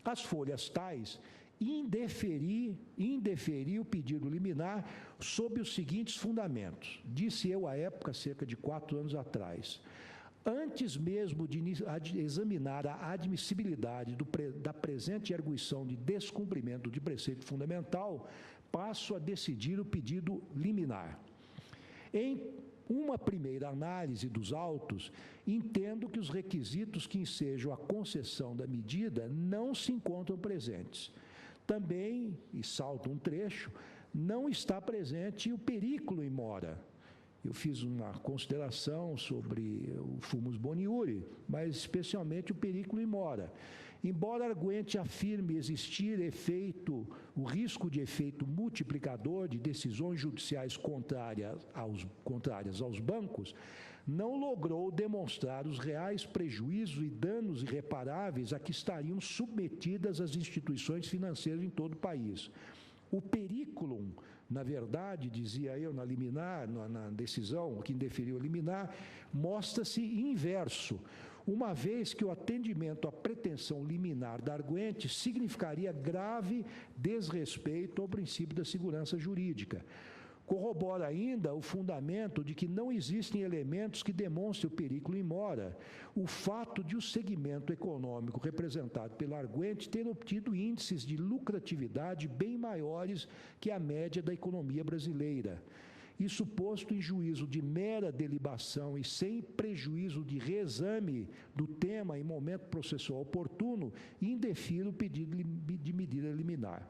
As folhas tais indeferir o pedido liminar sob os seguintes fundamentos. Disse eu à época, cerca de 4 anos atrás, antes mesmo de examinar a admissibilidade da presente arguição de descumprimento de preceito fundamental, passo a decidir o pedido liminar. Em uma primeira análise dos autos, entendo que os requisitos que ensejam a concessão da medida não se encontram presentes. Também, e salto um trecho, não está presente o periculum in mora. Eu fiz uma consideração sobre o fumus boniuri, mas especialmente o periculum in mora. Embora arguente afirme existir o risco de efeito multiplicador de decisões judiciais contrárias aos bancos, não logrou demonstrar os reais prejuízos e danos irreparáveis a que estariam submetidas as instituições financeiras em todo o país. O periculum, na verdade, dizia eu na liminar, na decisão que indeferiu a liminar, mostra-se inverso, uma vez que o atendimento à pretensão liminar da arguente significaria grave desrespeito ao princípio da segurança jurídica. Corrobora ainda o fundamento de que não existem elementos que demonstrem o periculum in mora, o fato de o segmento econômico representado pela arguente ter obtido índices de lucratividade bem maiores que a média da economia brasileira. Isso posto em juízo de mera delibação e sem prejuízo de reexame do tema em momento processual oportuno, indefiro o pedido de medida liminar.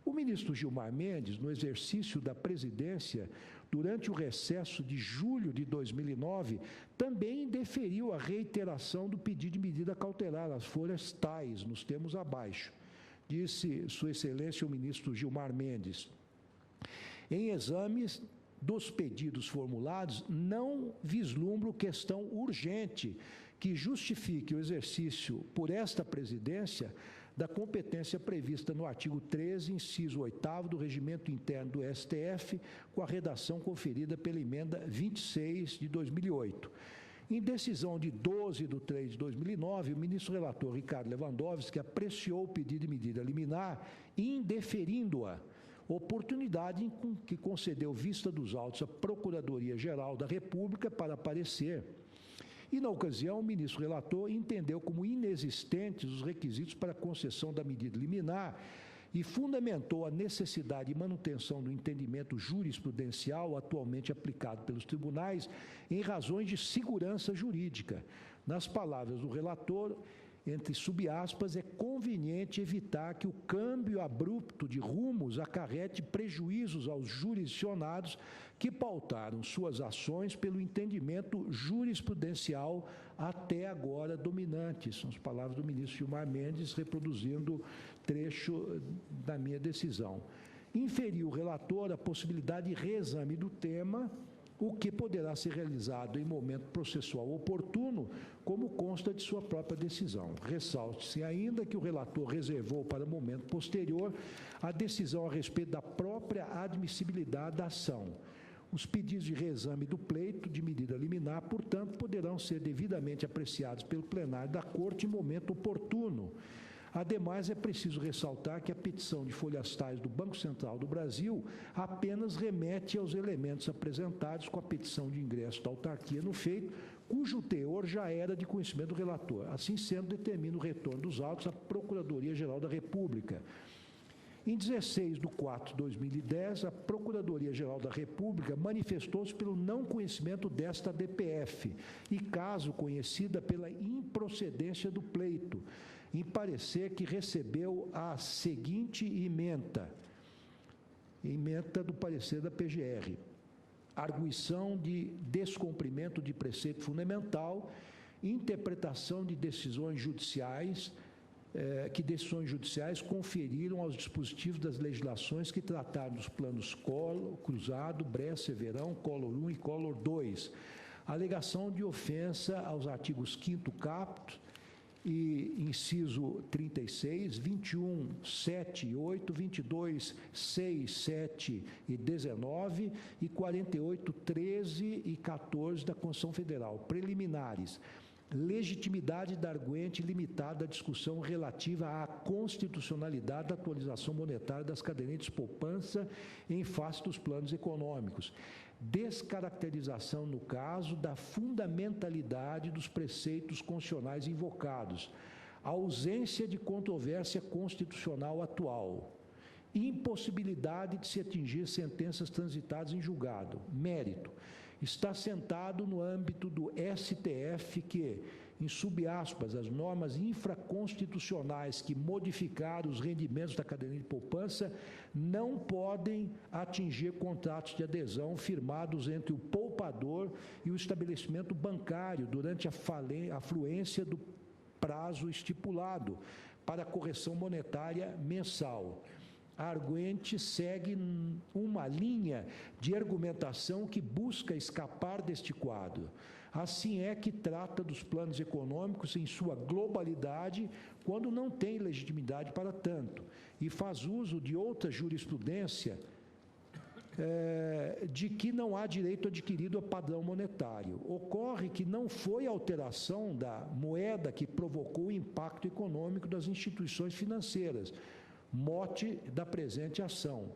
O ministro Gilmar Mendes, no exercício da presidência, durante o recesso de julho de 2009, também indeferiu a reiteração do pedido de medida cautelar, as folhas tais, nos termos abaixo. Disse Sua Excelência o ministro Gilmar Mendes, em exames dos pedidos formulados, não vislumbro questão urgente que justifique o exercício por esta presidência da competência prevista no artigo 13, inciso 8º do Regimento Interno do STF, com a redação conferida pela emenda 26 de 2008. Em decisão de 12 de 3 de 2009, o ministro relator Ricardo Lewandowski apreciou o pedido de medida liminar, indeferindo-a, oportunidade em que concedeu vista dos autos à Procuradoria-Geral da República para parecer. E, na ocasião, o ministro relator entendeu como inexistentes os requisitos para a concessão da medida liminar e fundamentou a necessidade de manutenção do entendimento jurisprudencial atualmente aplicado pelos tribunais em razões de segurança jurídica. Nas palavras do relator, entre subaspas, é conveniente evitar que o câmbio abrupto de rumos acarrete prejuízos aos jurisdicionados que pautaram suas ações pelo entendimento jurisprudencial até agora dominante. São as palavras do ministro Gilmar Mendes, reproduzindo trecho da minha decisão. Inferiu o relator a possibilidade de reexame do tema, o que poderá ser realizado em momento processual oportuno, como consta de sua própria decisão. Ressalte-se ainda que o relator reservou para momento posterior a decisão a respeito da própria admissibilidade da ação. Os pedidos de reexame do pleito de medida liminar, portanto, poderão ser devidamente apreciados pelo plenário da Corte em momento oportuno. Ademais, é preciso ressaltar que a petição de folhas tais do Banco Central do Brasil apenas remete aos elementos apresentados com a petição de ingresso da autarquia no feito, cujo teor já era de conhecimento do relator. Assim sendo, determina o retorno dos autos à Procuradoria-Geral da República. Em 16 de 4 de 2010, a Procuradoria-Geral da República manifestou-se pelo não conhecimento desta DPF e, caso conhecida, pela improcedência do pleito, em parecer que recebeu a seguinte ementa do parecer da PGR: arguição de descumprimento de preceito fundamental, interpretação de decisões judiciais, que decisões judiciais conferiram aos dispositivos das legislações que trataram dos planos Collor, Cruzado, Bresser, Verão, Collor 1 e Collor 2. Alegação de ofensa aos artigos 5º caput e inciso 36, 21, 7 e 8, 22, 6, 7 e 19 e 48, 13 e 14 da Constituição Federal. Preliminares: legitimidade da arguente limitada à discussão relativa à constitucionalidade da atualização monetária das cadernetas de poupança em face dos planos econômicos. Descaracterização, no caso, da fundamentalidade dos preceitos constitucionais invocados. Ausência de controvérsia constitucional atual. Impossibilidade de se atingir sentenças transitadas em julgado. Mérito: está assentado no âmbito do STF que, em subaspas, as normas infraconstitucionais que modificaram os rendimentos da caderneta de poupança não podem atingir contratos de adesão firmados entre o poupador e o estabelecimento bancário durante a fluência do prazo estipulado para a correção monetária mensal. A arguente segue uma linha de argumentação que busca escapar deste quadro. Assim é que trata dos planos econômicos em sua globalidade, quando não tem legitimidade para tanto, e faz uso de outra jurisprudência de que não há direito adquirido a padrão monetário. Ocorre que não foi a alteração da moeda que provocou o impacto econômico das instituições financeiras, mote da presente ação.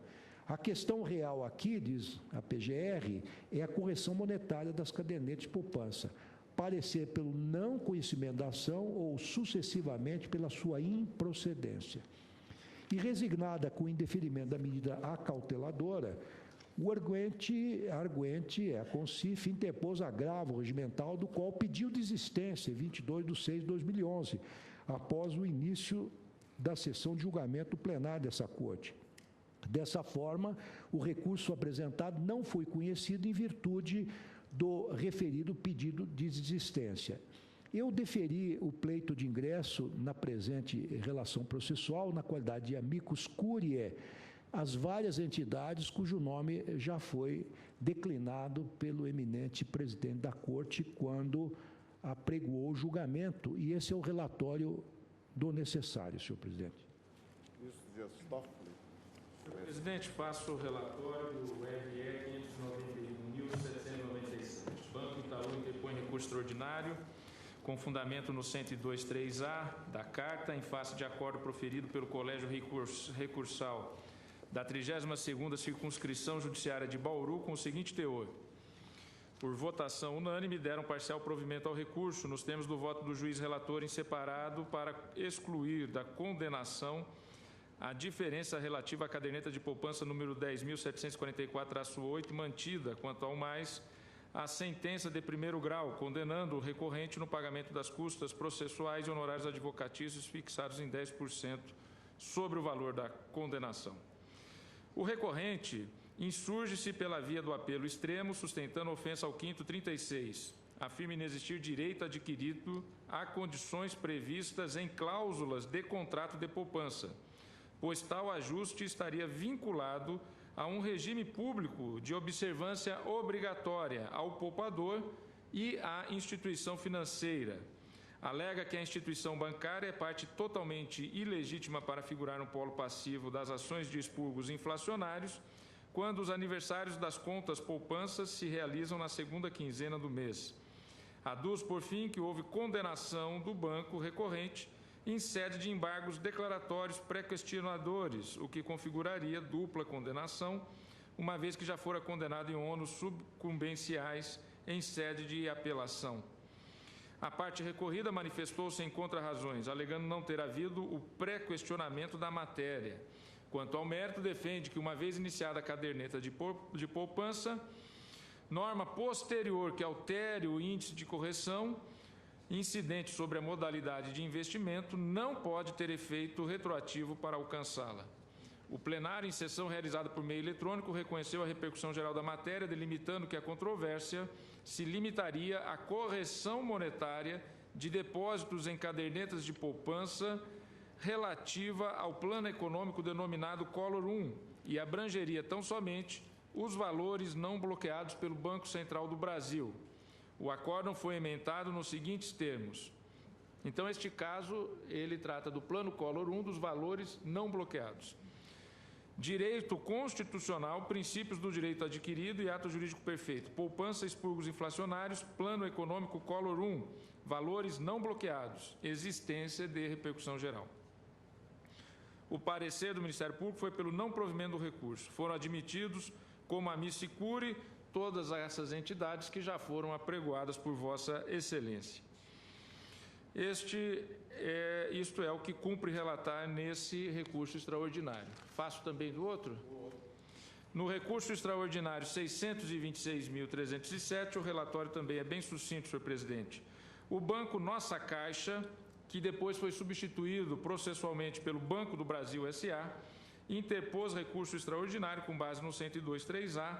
A questão real aqui, diz a PGR, é a correção monetária das cadernetas de poupança, parecer pelo não conhecimento da ação ou sucessivamente pela sua improcedência. E resignada com o indeferimento da medida acauteladora, a CONCIF interpôs agravo regimental do qual pediu desistência em 22 de 6 de 2011, após o início da sessão de julgamento plenário dessa Corte. Dessa forma, o recurso apresentado não foi conhecido em virtude do referido pedido de desistência. Eu deferi o pleito de ingresso na presente relação processual na qualidade de amicus curiae às várias entidades cujo nome já foi declinado pelo eminente presidente da Corte quando apregoou o julgamento, e esse é o relatório do necessário, senhor presidente. Ministro Dias Toffoli. Senhor presidente, faço o relatório do RE 591.797. Banco Itaú interpõe recurso extraordinário com fundamento no 102.3A da Carta, em face de acordo proferido pelo Colégio Recursal da 32ª Circunscrição Judiciária de Bauru, com o seguinte teor: por votação unânime, deram parcial provimento ao recurso, nos termos do voto do juiz relator em separado, para excluir da condenação a diferença relativa à caderneta de poupança número 10.744-8, mantida, quanto ao mais, a sentença de primeiro grau, condenando o recorrente no pagamento das custas processuais e honorários advocatícios fixados em 10% sobre o valor da condenação. O recorrente insurge-se pela via do apelo extremo, sustentando ofensa ao 5º 36. Afirma inexistir direito adquirido a condições previstas em cláusulas de contrato de poupança, pois tal ajuste estaria vinculado a um regime público de observância obrigatória ao poupador e à instituição financeira. Alega que a instituição bancária é parte totalmente ilegítima para figurar no polo passivo das ações de expurgos inflacionários, quando os aniversários das contas poupanças se realizam na segunda quinzena do mês. Aduz, por fim, que houve condenação do banco recorrente em sede de embargos declaratórios pré-questionadores, o que configuraria dupla condenação, uma vez que já fora condenado em ônus sucumbenciais em sede de apelação. A parte recorrida manifestou-se em contra-razões, alegando não ter havido o pré-questionamento da matéria. Quanto ao mérito, defende que, uma vez iniciada a caderneta de poupança, norma posterior que altere o índice de correção incidente sobre a modalidade de investimento não pode ter efeito retroativo para alcançá-la. O plenário, em sessão realizada por meio eletrônico, reconheceu a repercussão geral da matéria, delimitando que a controvérsia se limitaria à correção monetária de depósitos em cadernetas de poupança relativa ao plano econômico denominado Collor I e abrangeria tão somente os valores não bloqueados pelo Banco Central do Brasil. O acórdão foi emendado nos seguintes termos. Então, este caso, ele trata do plano Collor I dos valores não bloqueados. Direito constitucional, princípios do direito adquirido e ato jurídico perfeito. Poupança, expurgos inflacionários, plano econômico Collor I, valores não bloqueados, existência de repercussão geral. O parecer do Ministério Público foi pelo não provimento do recurso. Foram admitidos como a Missicure todas essas entidades que já foram apregoadas por Vossa Excelência. Isto é o que cumpre relatar nesse recurso extraordinário. Faço também do outro? No recurso extraordinário 626.307, o relatório também é bem sucinto, senhor presidente. O Banco Nossa Caixa, que depois foi substituído processualmente pelo Banco do Brasil S.A., interpôs recurso extraordinário com base no 102.3A,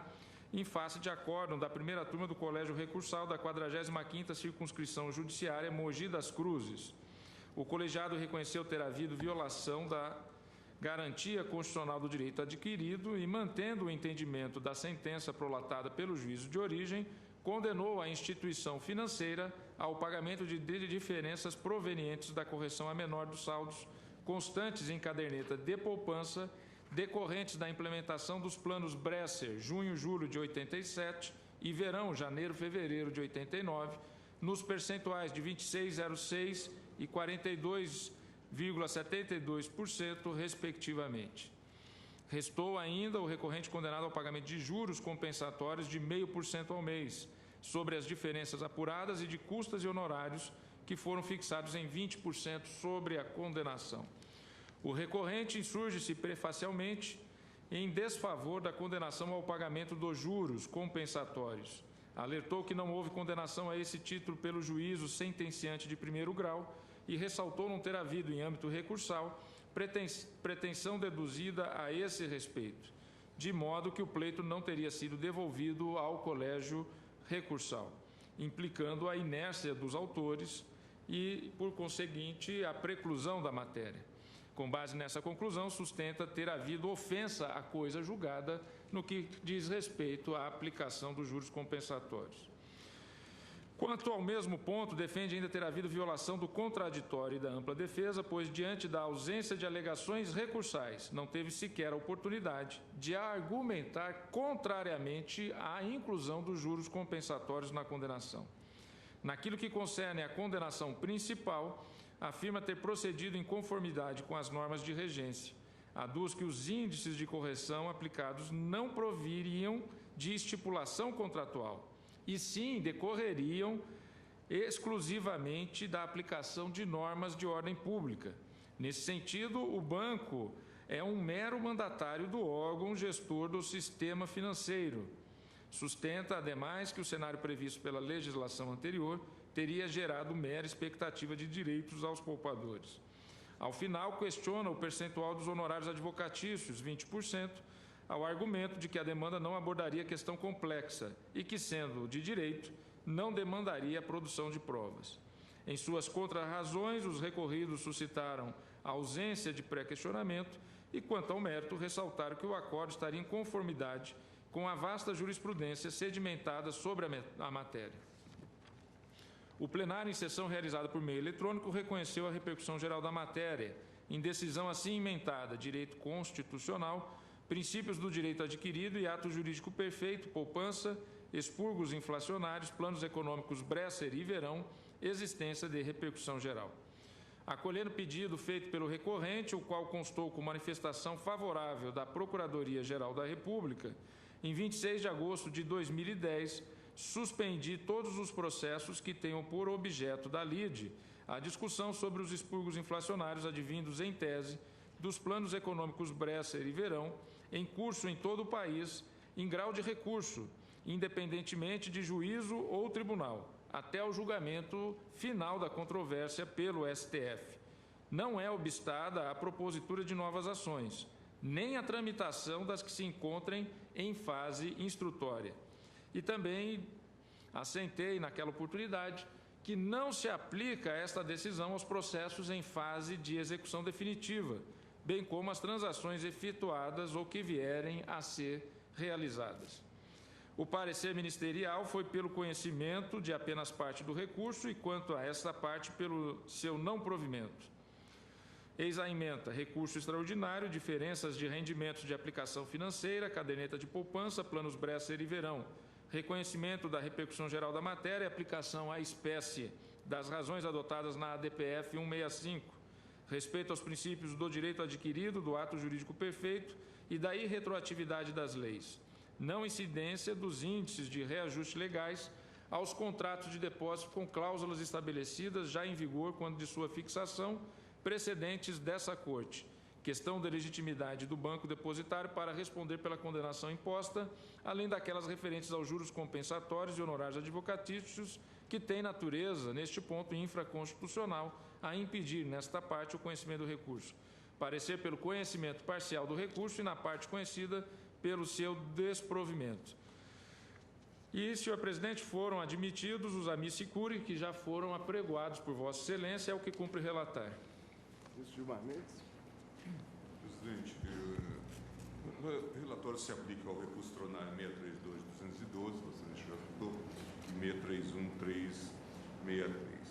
em face de acórdão da primeira turma do Colégio Recursal da 45ª Circunscrição Judiciária Mogi das Cruzes. O colegiado reconheceu ter havido violação da garantia constitucional do direito adquirido e, mantendo o entendimento da sentença prolatada pelo juízo de origem, condenou a instituição financeira ao pagamento de diferenças provenientes da correção a menor dos saldos constantes em caderneta de poupança decorrentes da implementação dos planos Bresser, junho-julho de 87 e verão, janeiro-fevereiro de 89, nos percentuais de 26,06% e 42,72%, respectivamente. Restou ainda o recorrente condenado ao pagamento de juros compensatórios de 0,5% ao mês, sobre as diferenças apuradas e de custas e honorários que foram fixados em 20% sobre a condenação. O recorrente insurge-se prefacialmente em desfavor da condenação ao pagamento dos juros compensatórios. Alertou que não houve condenação a esse título pelo juízo sentenciante de primeiro grau e ressaltou não ter havido, em âmbito recursal, pretensão deduzida a esse respeito, de modo que o pleito não teria sido devolvido ao colégio recursal, implicando a inércia dos autores e, por conseguinte, a preclusão da matéria. Com base nessa conclusão, sustenta ter havido ofensa à coisa julgada no que diz respeito à aplicação dos juros compensatórios. Quanto ao mesmo ponto, defende ainda ter havido violação do contraditório e da ampla defesa, pois, diante da ausência de alegações recursais, não teve sequer a oportunidade de argumentar contrariamente à inclusão dos juros compensatórios na condenação. Naquilo que concerne à condenação principal, afirma ter procedido em conformidade com as normas de regência. Aduz que os índices de correção aplicados não proviriam de estipulação contratual, e sim decorreriam exclusivamente da aplicação de normas de ordem pública. Nesse sentido, o banco é um mero mandatário do órgão gestor do sistema financeiro. Sustenta, ademais, que o cenário previsto pela legislação anterior teria gerado mera expectativa de direitos aos poupadores. Ao final, questiona o percentual dos honorários advocatícios, 20%, ao argumento de que a demanda não abordaria questão complexa e que, sendo de direito, não demandaria a produção de provas. Em suas contrarrazões, os recorridos suscitaram a ausência de pré-questionamento e, quanto ao mérito, ressaltaram que o acordo estaria em conformidade com a vasta jurisprudência sedimentada sobre a matéria. O plenário, em sessão realizada por meio eletrônico, reconheceu a repercussão geral da matéria, em decisão assim emendada, direito constitucional, princípios do direito adquirido e ato jurídico perfeito, poupança, expurgos inflacionários, planos econômicos Bresser e verão, existência de repercussão geral. Acolhendo o pedido feito pelo recorrente, o qual constou com manifestação favorável da Procuradoria-Geral da República, em 26 de agosto de 2010, suspendi todos os processos que tenham por objeto da lide a discussão sobre os expurgos inflacionários advindos em tese dos planos econômicos Bresser e Verão, em curso em todo o país, em grau de recurso, independentemente de juízo ou tribunal, até o julgamento final da controvérsia pelo STF. Não é obstada a propositura de novas ações, nem a tramitação das que se encontrem em fase instrutória. E também assentei naquela oportunidade que não se aplica esta decisão aos processos em fase de execução definitiva, bem como as transações efetuadas ou que vierem a ser realizadas. O parecer ministerial foi pelo conhecimento de apenas parte do recurso e, quanto a esta parte, pelo seu não provimento. Eis a ementa: recurso extraordinário, diferenças de rendimentos de aplicação financeira, caderneta de poupança, planos Bresser e Verão, reconhecimento da repercussão geral da matéria, aplicação à espécie das razões adotadas na ADPF 165, respeito aos princípios do direito adquirido, do ato jurídico perfeito e da irretroatividade das leis, não incidência dos índices de reajuste legais aos contratos de depósito com cláusulas estabelecidas já em vigor quando de sua fixação, precedentes dessa Corte, questão da legitimidade do banco depositário para responder pela condenação imposta, além daquelas referentes aos juros compensatórios e honorários advocatícios, que têm natureza, neste ponto, infraconstitucional, a impedir, nesta parte, o conhecimento do recurso. Parecer pelo conhecimento parcial do recurso e, na parte conhecida, pelo seu desprovimento. E, senhor presidente, foram admitidos os amici curiae que já foram apregoados por Vossa Excelência, é o que cumpre relatar. Ministro Gilmar Mendes. Presidente, o relatório se aplica ao recurso extraordinário 632.212, você já citou, e 631.363.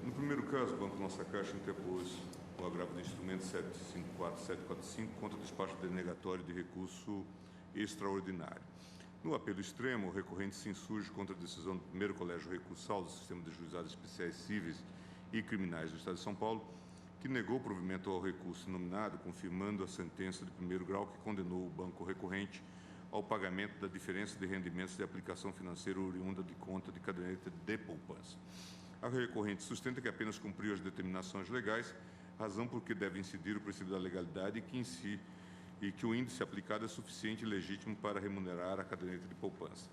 No primeiro caso, o Banco Nossa Caixa interpôs o agravo do instrumento 754.745 contra o despacho denegatório de recurso extraordinário. No apelo extremo, o recorrente se insurge contra a decisão do primeiro colégio recursal do Sistema de Juizados Especiais Cíveis e Criminais do Estado de São Paulo, que negou provimento ao recurso nominado, confirmando a sentença de primeiro grau que condenou o banco recorrente ao pagamento da diferença de rendimentos de aplicação financeira oriunda de conta de caderneta de poupança. A recorrente sustenta que apenas cumpriu as determinações legais, razão por que deve incidir o princípio da legalidade e que o índice aplicado é suficiente e legítimo para remunerar a caderneta de poupança.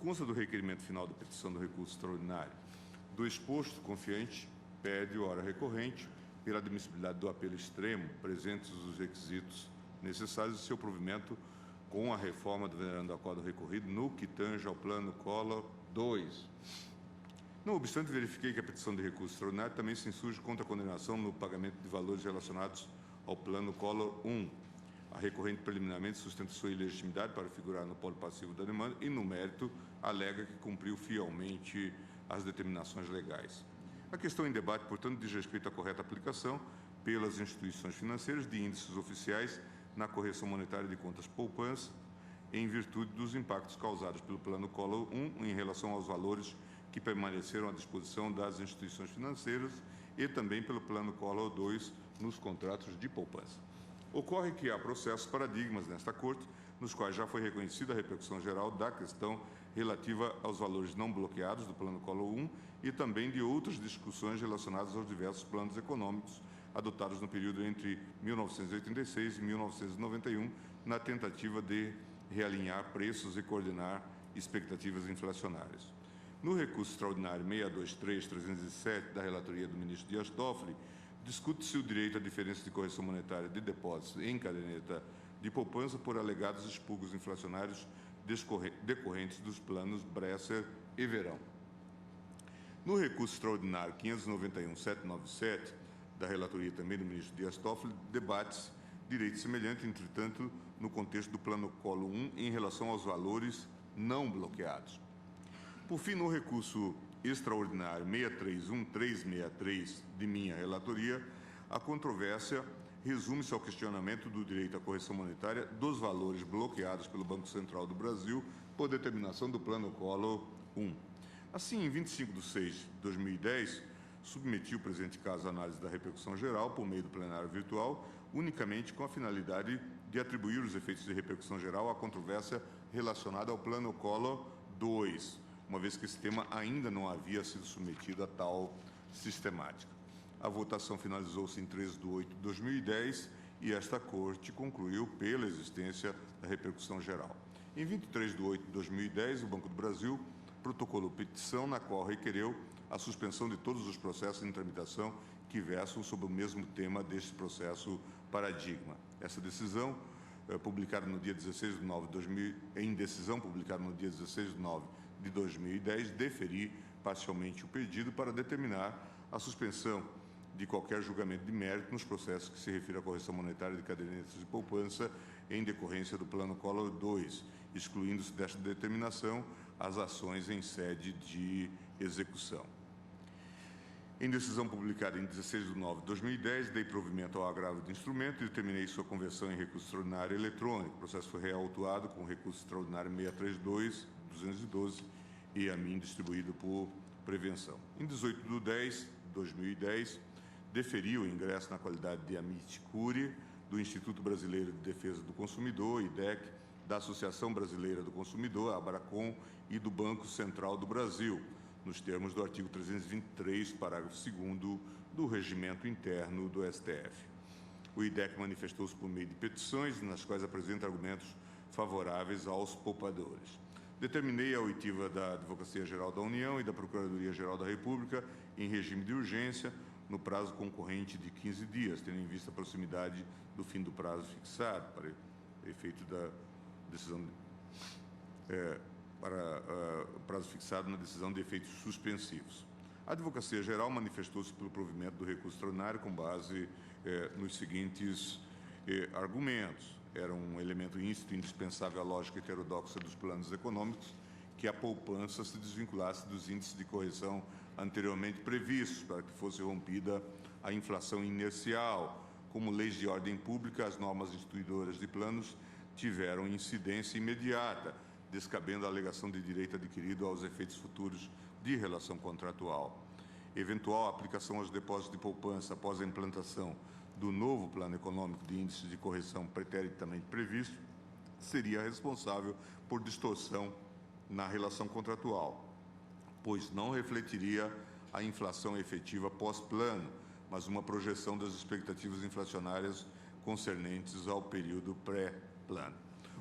Consta do requerimento final da petição do recurso extraordinário. Do exposto, o confiante pede, ora recorrente, pela admissibilidade do apelo extremo, presentes os requisitos necessários de seu provimento com a reforma do venerando acordo recorrido no que tange ao plano Collor 2. Não obstante, verifiquei que a petição de recurso extraordinário também se insurge contra a condenação no pagamento de valores relacionados ao plano Collor 1. A recorrente preliminarmente sustenta sua ilegitimidade para figurar no polo passivo da demanda e, no mérito, alega que cumpriu fielmente as determinações legais. A questão em debate, portanto, diz respeito à correta aplicação pelas instituições financeiras de índices oficiais na correção monetária de contas poupança, em virtude dos impactos causados pelo plano Collor 1 em relação aos valores que permaneceram à disposição das instituições financeiras e também pelo plano Collor 2 nos contratos de poupança. Ocorre que há processos paradigmas nesta Corte, nos quais já foi reconhecida a repercussão geral da questão relativa aos valores não bloqueados do plano Collor 1 e também de outras discussões relacionadas aos diversos planos econômicos adotados no período entre 1986 e 1991, na tentativa de realinhar preços e coordenar expectativas inflacionárias. No recurso extraordinário 623.307 da relatoria do ministro Dias Toffoli, discute-se o direito à diferença de correção monetária de depósitos em caderneta de poupança por alegados expurgos inflacionários decorrentes dos planos Bresser e Verão. No recurso extraordinário 591.797 da relatoria também do ministro Dias Toffoli, debate-se direito semelhante, entretanto, no contexto do plano Collor 1 em relação aos valores não bloqueados. Por fim, no recurso extraordinário 631.363 de minha relatoria, a controvérsia resume-se ao questionamento do direito à correção monetária dos valores bloqueados pelo Banco Central do Brasil por determinação do plano Collor 1. Assim, em 25 de 6 de 2010, submeti o presente caso à análise da repercussão geral por meio do plenário virtual, unicamente com a finalidade de atribuir os efeitos de repercussão geral à controvérsia relacionada ao Plano Collor II, uma vez que esse tema ainda não havia sido submetido a tal sistemática. A votação finalizou-se em 13 de 8 de 2010 e esta Corte concluiu pela existência da repercussão geral. Em 23 de 8 de 2010, o Banco do Brasil protocolou petição na qual requereu a suspensão de todos os processos em tramitação que versam sobre o mesmo tema deste processo paradigma. Essa decisão, publicada no dia 16 de 9 de 2000, em decisão publicada no dia 16 de 9 de 2010, deferi parcialmente o pedido para determinar a suspensão de qualquer julgamento de mérito nos processos que se refira à correção monetária de cadernetas de poupança em decorrência do Plano Collor II, excluindo-se desta determinação as ações em sede de execução. Em decisão publicada em 16 de 9 de 2010, dei provimento ao agravo do instrumento e determinei sua conversão em recurso extraordinário eletrônico. O processo foi reautuado com recurso extraordinário 632-212 e a mim distribuído por prevenção. Em 18 de 10 de 2010, deferi o ingresso na qualidade de amici curiae do Instituto Brasileiro de Defesa do Consumidor, IDEC, da Associação Brasileira do Consumidor, Abracom, e do Banco Central do Brasil, nos termos do artigo 323, parágrafo 2º do Regimento Interno do STF. O IDEC manifestou-se por meio de petições, nas quais apresenta argumentos favoráveis aos poupadores. Determinei a oitiva da Advocacia Geral da União e da Procuradoria-Geral da República em regime de urgência, no prazo concorrente de 15 dias, tendo em vista a proximidade do fim do prazo fixado, para efeito da decisão prazo fixado na decisão de efeitos suspensivos. A Advocacia Geral manifestou-se pelo provimento do recurso extraordinário com base nos seguintes argumentos. Era um elemento íncito indispensável à lógica heterodoxa dos planos econômicos que a poupança se desvinculasse dos índices de correção anteriormente previstos, para que fosse rompida a inflação inercial. Como leis de ordem pública, as normas instituidoras de planos tiveram incidência imediata, descabendo a alegação de direito adquirido aos efeitos futuros de relação contratual. Eventual aplicação aos depósitos de poupança após a implantação do novo plano econômico de índices de correção preternitamente previsto seria responsável por distorção na relação contratual, pois não refletiria a inflação efetiva pós-plano, mas uma projeção das expectativas inflacionárias concernentes ao período pré-plano.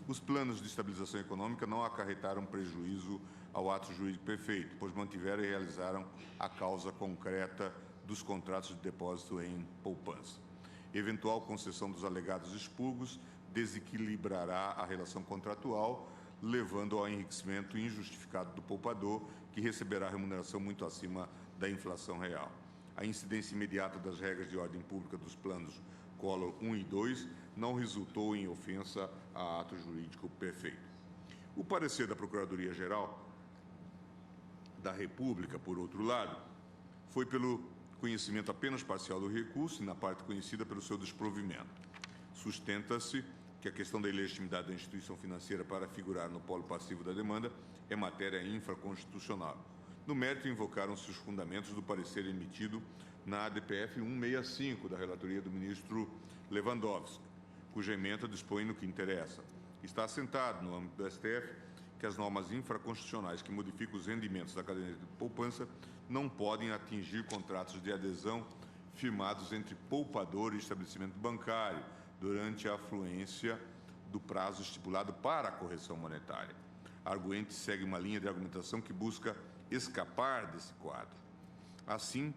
Os planos de estabilização econômica não acarretaram prejuízo ao ato jurídico perfeito, pois mantiveram e realizaram a causa concreta dos contratos de depósito em poupança. Eventual concessão dos alegados expurgos desequilibrará a relação contratual, levando ao enriquecimento injustificado do poupador, que receberá remuneração muito acima da inflação real. A incidência imediata das regras de ordem pública dos planos Collor 1 e 2 não resultou em ofensa a ato jurídico perfeito. O parecer da Procuradoria-Geral da República, por outro lado, foi pelo conhecimento apenas parcial do recurso e na parte conhecida pelo seu desprovimento. Sustenta-se que a questão da ilegitimidade da instituição financeira para figurar no polo passivo da demanda é matéria infraconstitucional. No mérito, invocaram-se os fundamentos do parecer emitido na ADPF 165, da relatoria do ministro Lewandowski, cuja ementa dispõe no que interessa. Está assentado no âmbito do STF que as normas infraconstitucionais que modificam os rendimentos da caderneta de poupança não podem atingir contratos de adesão firmados entre poupador e estabelecimento bancário durante a afluência do prazo estipulado para a correção monetária. A arguente segue uma linha de argumentação que busca escapar desse quadro. Assim,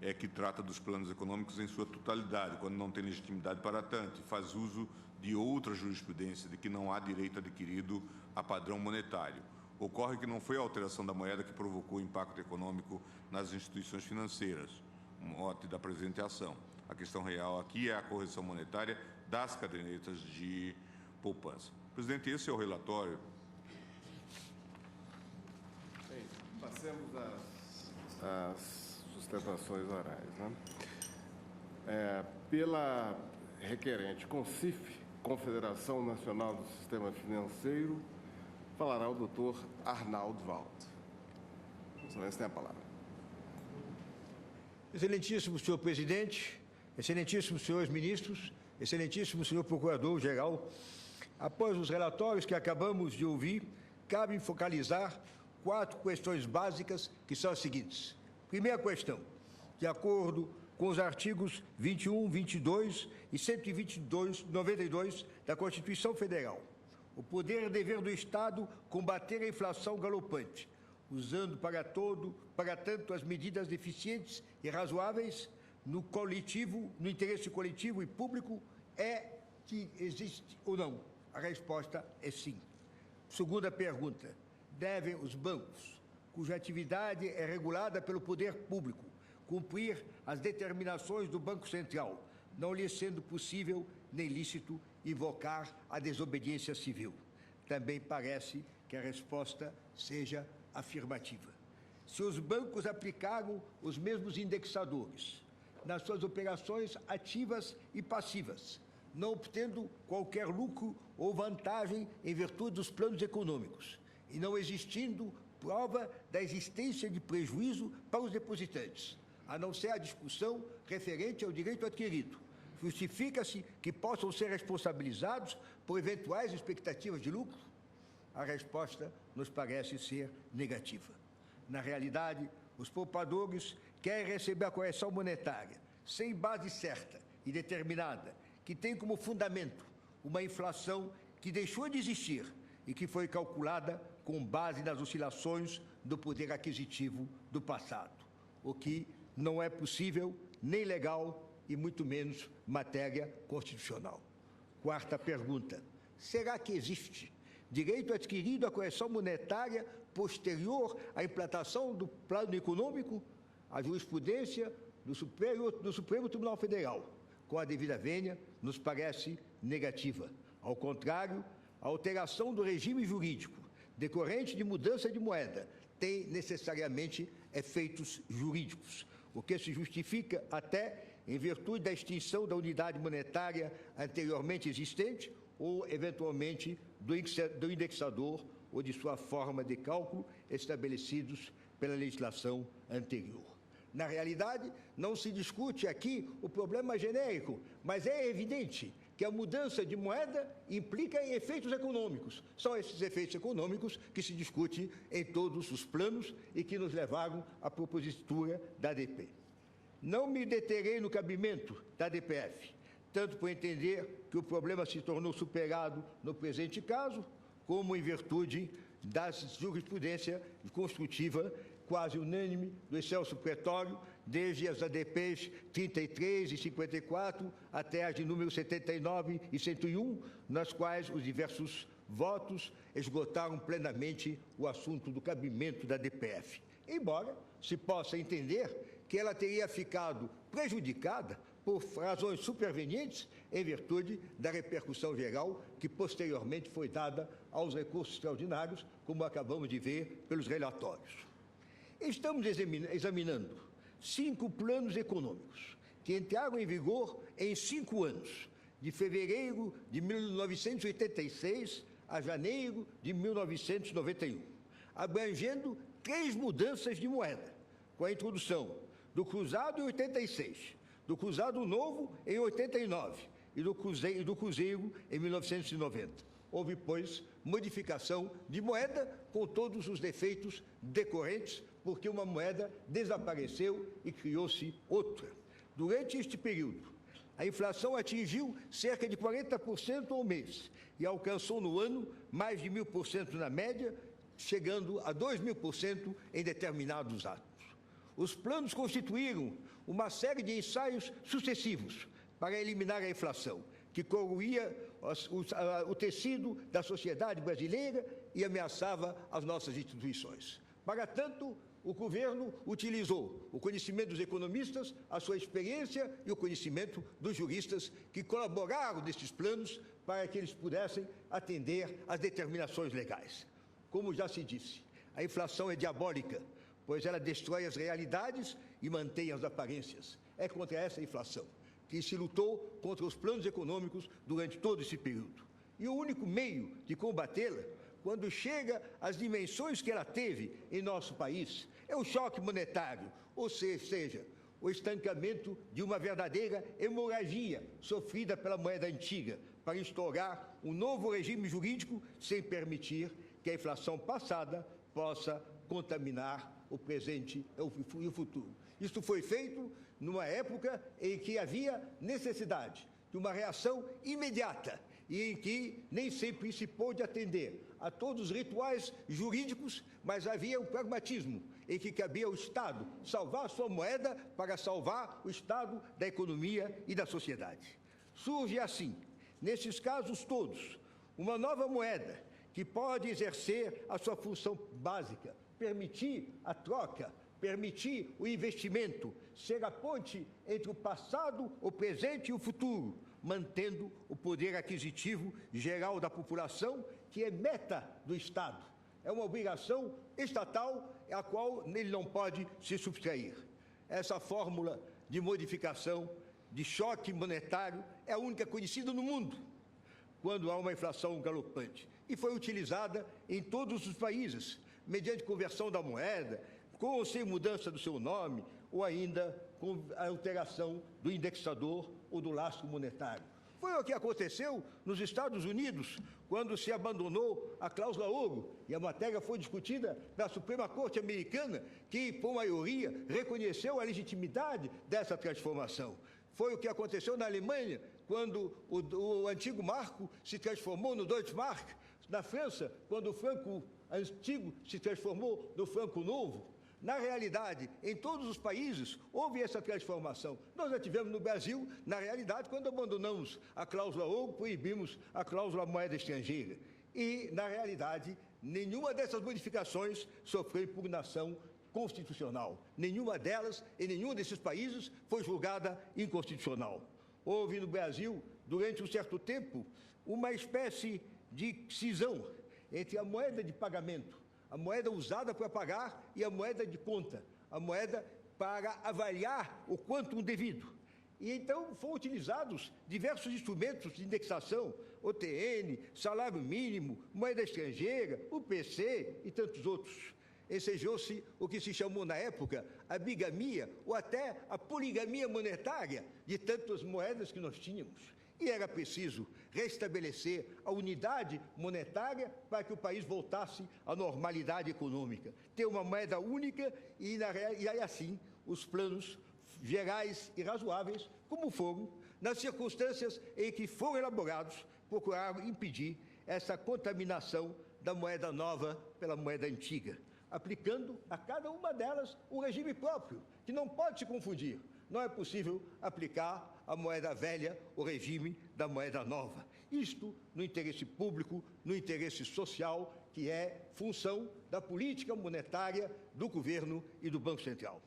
é que trata dos planos econômicos em sua totalidade, quando não tem legitimidade para tanto, e faz uso de outra jurisprudência de que não há direito adquirido a padrão monetário. Ocorre que não foi a alteração da moeda que provocou o impacto econômico nas instituições financeiras, mote da presente ação. A questão real aqui é a correção monetária das cadernetas de poupança. Presidente, esse é o relatório. Bem, passemos às sustentações orais. Pela requerente CONCIF, Confederação Nacional do Sistema Financeiro, falará o doutor Arnaldo Valdo. Excelência, tem a palavra. Excelentíssimo senhor presidente, excelentíssimos senhores ministros, excelentíssimo senhor procurador-geral, após os relatórios que acabamos de ouvir, cabe focalizar 4 questões básicas, que são as seguintes. Primeira questão, de acordo com os artigos 21, 22 e 192 da Constituição Federal, o poder e dever do Estado combater a inflação galopante, usando para tanto as medidas eficientes e razoáveis no interesse coletivo e público, é que existe ou não? A resposta é sim. Segunda pergunta, devem os bancos, cuja atividade é regulada pelo poder público, cumprir as determinações do Banco Central, não lhe sendo possível nem lícito invocar a desobediência civil? Também parece que a resposta seja afirmativa. Se os bancos aplicaram os mesmos indexadores nas suas operações ativas e passivas, não obtendo qualquer lucro ou vantagem em virtude dos planos econômicos, e não existindo prova da existência de prejuízo para os depositantes, a não ser a discussão referente ao direito adquirido, justifica-se que possam ser responsabilizados por eventuais expectativas de lucro? A resposta nos parece ser negativa. Na realidade, os poupadores querem receber a correção monetária sem base certa e determinada, que tem como fundamento uma inflação que deixou de existir e que foi calculada com base nas oscilações do poder aquisitivo do passado, o que não é possível nem legal e muito menos matéria constitucional. Quarta pergunta, será que existe direito adquirido à correção monetária posterior à implantação do plano econômico? A jurisprudência do Supremo Tribunal Federal, com a devida vênia, nos parece negativa. Ao contrário, a alteração do regime jurídico decorrente de mudança de moeda tem necessariamente efeitos jurídicos, o que se justifica até em virtude da extinção da unidade monetária anteriormente existente ou, eventualmente, do indexador ou de sua forma de cálculo estabelecidos pela legislação anterior. Na realidade, não se discute aqui o problema genérico, mas é evidente que a mudança de moeda implica em efeitos econômicos. São esses efeitos econômicos que se discute em todos os planos e que nos levaram à propositura da ADP. Não me deterei no cabimento da DPF, tanto por entender que o problema se tornou superado no presente caso, como em virtude da jurisprudência construtiva quase unânime do excelso pretório, desde as ADPs 33 e 54 até as de número 79 e 101, nas quais os diversos votos esgotaram plenamente o assunto do cabimento da DPF. Embora se possa entender que ela teria ficado prejudicada por razões supervenientes em virtude da repercussão geral que posteriormente foi dada aos recursos extraordinários, como acabamos de ver pelos relatórios. Estamos examinando 5 planos econômicos que entraram em vigor em 5 anos, de fevereiro de 1986 a janeiro de 1991, abrangendo 3 mudanças de moeda, com a introdução do cruzado em 86, do cruzado novo em 89 e do cruzeiro em 1990. Houve, pois, modificação de moeda com todos os defeitos decorrentes, porque uma moeda desapareceu e criou-se outra. Durante este período, a inflação atingiu cerca de 40% ao mês e alcançou no ano mais de 1.000% na média, chegando a 2.000% em determinados atos. Os planos constituíram uma série de ensaios sucessivos para eliminar a inflação, que corroía o tecido da sociedade brasileira e ameaçava as nossas instituições. Para tanto, o governo utilizou o conhecimento dos economistas, a sua experiência e o conhecimento dos juristas que colaboraram nestes planos para que eles pudessem atender às determinações legais. Como já se disse, a inflação é diabólica, pois ela destrói as realidades e mantém as aparências. É contra essa inflação que se lutou contra os planos econômicos durante todo esse período. E o único meio de combatê-la, quando chega às dimensões que ela teve em nosso país, é o choque monetário, ou seja, o estancamento de uma verdadeira hemorragia sofrida pela moeda antiga, para instaurar um novo regime jurídico sem permitir que a inflação passada possa contaminar o presente e o futuro. Isso foi feito numa época em que havia necessidade de uma reação imediata e em que nem sempre se pôde atender a todos os rituais jurídicos, mas havia o pragmatismo em que cabia ao Estado salvar a sua moeda para salvar o estado da economia e da sociedade. Surge assim, nesses casos todos, uma nova moeda que pode exercer a sua função básica, permitir a troca, permitir o investimento, ser a ponte entre o passado, o presente e o futuro, mantendo o poder aquisitivo geral da população, que é meta do Estado. É uma obrigação estatal a qual ele não pode se subtrair. Essa fórmula de modificação, de choque monetário, é a única conhecida no mundo, quando há uma inflação galopante. E foi utilizada em todos os países, mediante conversão da moeda, com ou sem mudança do seu nome, ou ainda com a alteração do indexador ou do lastro monetário. Foi o que aconteceu nos Estados Unidos, quando se abandonou a cláusula ouro, e a matéria foi discutida na Suprema Corte Americana, que, por maioria, reconheceu a legitimidade dessa transformação. Foi o que aconteceu na Alemanha, quando o antigo marco se transformou no Deutschmark, na França, quando o franco antigo se transformou no franco novo. Na realidade, em todos os países, houve essa transformação. Nós já tivemos no Brasil, na realidade, quando abandonamos a cláusula ouro, proibimos a cláusula moeda estrangeira. E, na realidade, nenhuma dessas modificações sofreu impugnação constitucional. Nenhuma delas, em nenhum desses países, foi julgada inconstitucional. Houve no Brasil, durante um certo tempo, uma espécie de cisão entre a moeda de pagamento, a moeda usada para pagar e a moeda de conta, a moeda para avaliar o quantum devido. E então foram utilizados diversos instrumentos de indexação, OTN, salário mínimo, moeda estrangeira, UPC e tantos outros. Ensejou-se o que se chamou na época a bigamia ou até a poligamia monetária de tantas moedas que nós tínhamos. E era preciso restabelecer a unidade monetária para que o país voltasse à normalidade econômica. Ter uma moeda única e aí assim os planos gerais e razoáveis, como foram, nas circunstâncias em que foram elaborados, procuraram impedir essa contaminação da moeda nova pela moeda antiga, aplicando a cada uma delas um regime próprio, que não pode se confundir. Não é possível aplicar a moeda velha, o regime da moeda nova. Isto no interesse público, no interesse social, que é função da política monetária do governo e do Banco Central.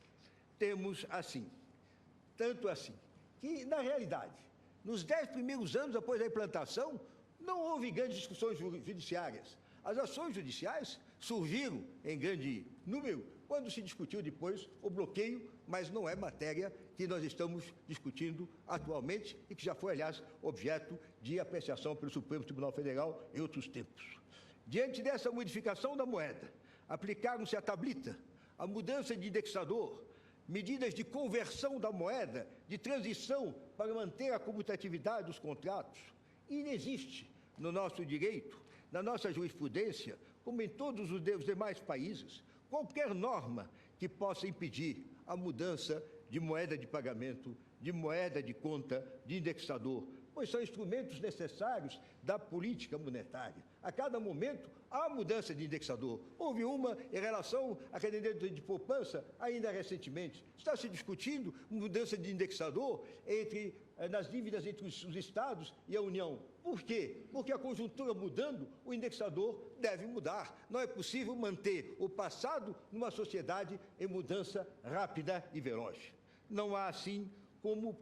Temos assim, tanto assim, que na realidade, nos 10 primeiros anos após a implantação, não houve grandes discussões judiciárias. As ações judiciais surgiram em grande número quando se discutiu depois o bloqueio, mas não é matéria que nós estamos discutindo atualmente e que já foi, aliás, objeto de apreciação pelo Supremo Tribunal Federal em outros tempos. Diante dessa modificação da moeda, aplicaram-se a tablita, a mudança de indexador, medidas de conversão da moeda, de transição para manter a comutatividade dos contratos. E inexiste no nosso direito, na nossa jurisprudência, como em todos os demais países, qualquer norma que possa impedir a mudança de moeda de pagamento, de moeda de conta, de indexador, pois são instrumentos necessários da política monetária. A cada momento há mudança de indexador. Houve uma em relação à rendimento de poupança ainda recentemente. Está se discutindo mudança de indexador nas dívidas entre os estados e a União. Por quê? Porque a conjuntura mudando, o indexador deve mudar. Não é possível manter o passado numa sociedade em mudança rápida e veloz. Não há, assim, como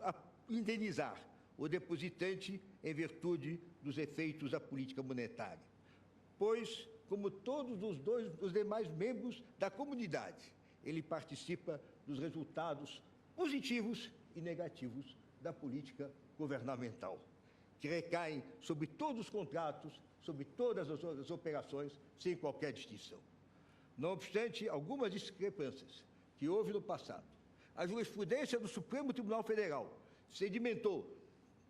indenizar o depositante em virtude dos efeitos da política monetária, pois, como todos os demais membros da comunidade, ele participa dos resultados positivos e negativos da política governamental, que recaem sobre todos os contratos, sobre todas as operações, sem qualquer distinção. Não obstante algumas discrepâncias que houve no passado, a jurisprudência do Supremo Tribunal Federal sedimentou,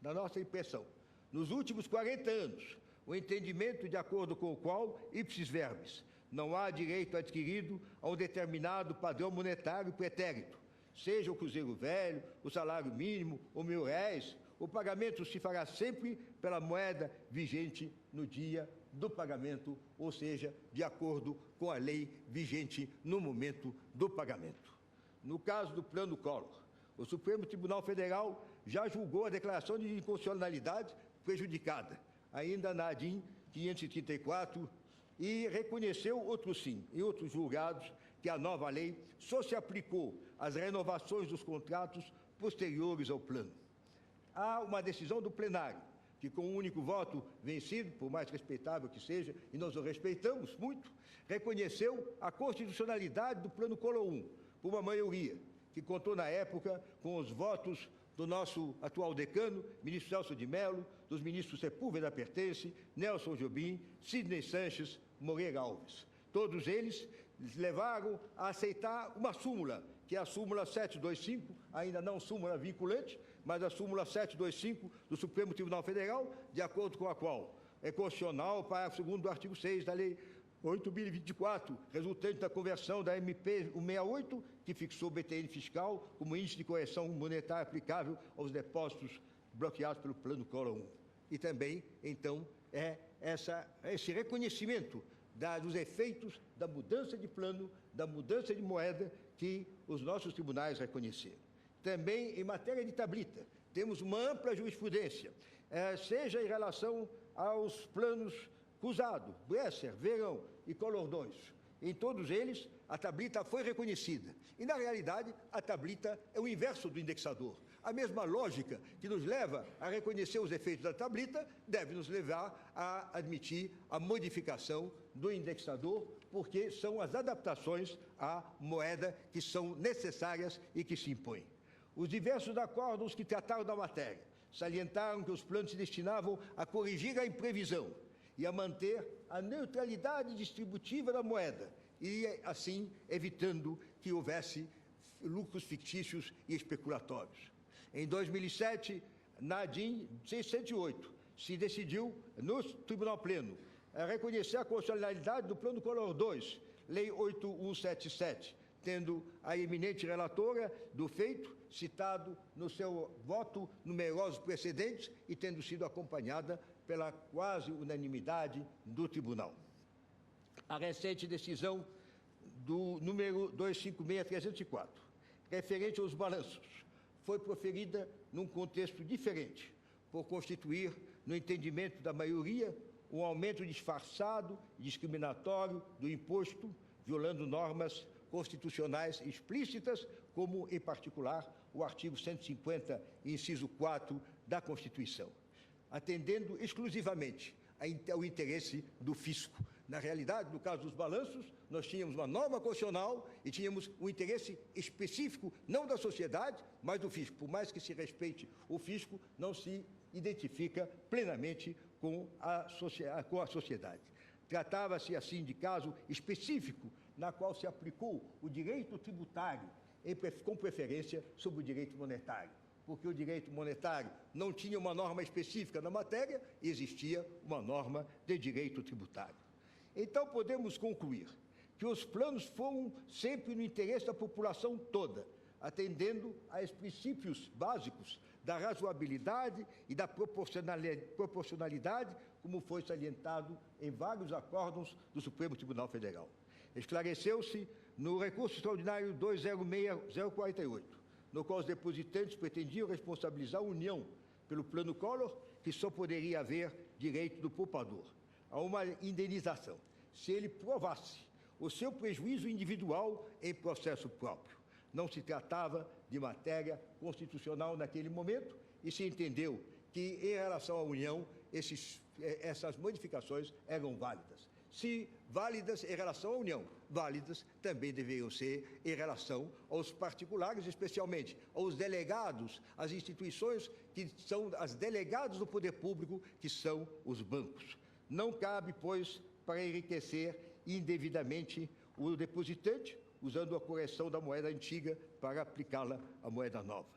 na nossa impressão, nos últimos 40 anos, o entendimento de acordo com o qual, ipsis verbis, não há direito adquirido a um determinado padrão monetário pretérito, seja o cruzeiro velho, o salário mínimo, ou R$1.000, o pagamento se fará sempre pela moeda vigente no dia do pagamento, ou seja, de acordo com a lei vigente no momento do pagamento. No caso do Plano Collor, o Supremo Tribunal Federal já julgou a declaração de inconstitucionalidade prejudicada, ainda na ADIM 534, e reconheceu, outros sim, em outros julgados, que a nova lei só se aplicou às renovações dos contratos posteriores ao plano. Há uma decisão do plenário, que com um único voto vencido, por mais respeitável que seja, e nós o respeitamos muito, reconheceu a constitucionalidade do Plano Collor I, por uma maioria, que contou na época com os votos do nosso atual decano, ministro Celso de Mello, dos ministros Sepúlveda Pertence, Nelson Jobim, Sidney Sanches, Moreira Alves. Todos eles levaram a aceitar uma súmula, que é a súmula 725, ainda não súmula vinculante, mas a súmula 725 do Supremo Tribunal Federal, de acordo com a qual é constitucional o parágrafo 2º do artigo 6 da Lei 8.024, resultante da conversão da MP 168, que fixou o BTN fiscal como índice de correção monetária aplicável aos depósitos bloqueados pelo Plano Collor I. E também, então, esse reconhecimento dos efeitos da mudança de plano, da mudança de moeda, que os nossos tribunais reconheceram. Também, em matéria de tablita, temos uma ampla jurisprudência, seja em relação aos planos Cruzado, Bresser, Verão e Collor II. Em todos eles, a tablita foi reconhecida. E, na realidade, a tablita é o inverso do indexador. A mesma lógica que nos leva a reconhecer os efeitos da tablita deve nos levar a admitir a modificação do indexador, porque são as adaptações à moeda que são necessárias e que se impõem. Os diversos acórdãos que trataram da matéria salientaram que os planos se destinavam a corrigir a imprevisão e a manter a neutralidade distributiva da moeda, e, assim, evitando que houvesse lucros fictícios e especulatórios. Em 2007, na ADIM 608, se decidiu, no Tribunal Pleno, reconhecer a constitucionalidade do Plano Collor II, Lei 8177, tendo a eminente relatora do feito citado no seu voto numerosos precedentes e tendo sido acompanhada pela quase unanimidade do Tribunal. A recente decisão do número 256304, referente aos balanços, foi proferida num contexto diferente, por constituir, no entendimento da maioria, um aumento disfarçado e discriminatório do imposto, violando normas constitucionais explícitas, como, em particular, o artigo 150, inciso 4 da Constituição, atendendo exclusivamente ao interesse do fisco. Na realidade, no caso dos balanços, nós tínhamos uma norma constitucional e tínhamos um interesse específico, não da sociedade, mas do fisco. Por mais que se respeite o fisco, não se identifica plenamente com a sociedade. Tratava-se, assim, de caso específico, na qual se aplicou o direito tributário com preferência sobre o direito monetário, porque o direito monetário não tinha uma norma específica na matéria e existia uma norma de direito tributário. Então, podemos concluir que os planos foram sempre no interesse da população toda, atendendo aos princípios básicos da razoabilidade e da proporcionalidade, como foi salientado em vários acórdãos do Supremo Tribunal Federal. Esclareceu-se no recurso extraordinário 206048, no qual os depositantes pretendiam responsabilizar a União pelo Plano Collor, que só poderia haver direito do poupador a uma indenização, se ele provasse o seu prejuízo individual em processo próprio. Não se tratava de matéria constitucional naquele momento e se entendeu que, em relação à União, essas modificações eram válidas. Se válidas em relação à União, válidas também deveriam ser em relação aos particulares, especialmente aos delegados, às instituições que são as delegadas do poder público, que são os bancos. Não cabe, pois, para enriquecer indevidamente o depositante usando a correção da moeda antiga para aplicá-la à moeda nova.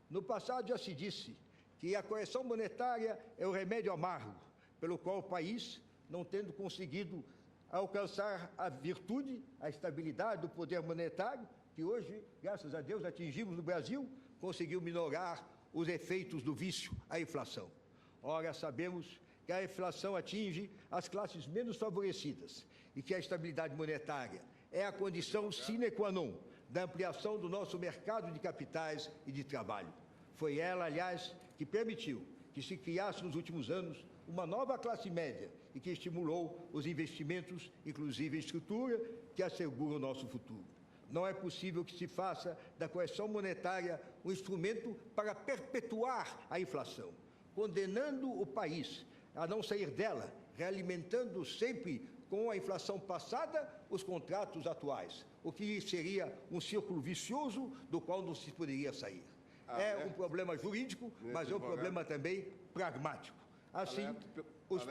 No passado já se disse que a correção monetária é o remédio amargo, pelo qual o país, não tendo conseguido alcançar a virtude, a estabilidade do poder monetário, que hoje, graças a Deus, atingimos no Brasil, conseguiu minorar os efeitos do vício, a inflação. Ora, sabemos que a inflação atinge as classes menos favorecidas e que a estabilidade monetária é a condição sine qua non da ampliação do nosso mercado de capitais e de trabalho. Foi ela, aliás, que permitiu que se criasse nos últimos anos uma nova classe média e que estimulou os investimentos, inclusive em estrutura, que asseguram o nosso futuro. Não é possível que se faça da correção monetária um instrumento para perpetuar a inflação, condenando o país a não sair dela, realimentando sempre com a inflação passada os contratos atuais, o que seria um círculo vicioso do qual não se poderia sair. É um problema jurídico, mas é um problema também pragmático. Assim, os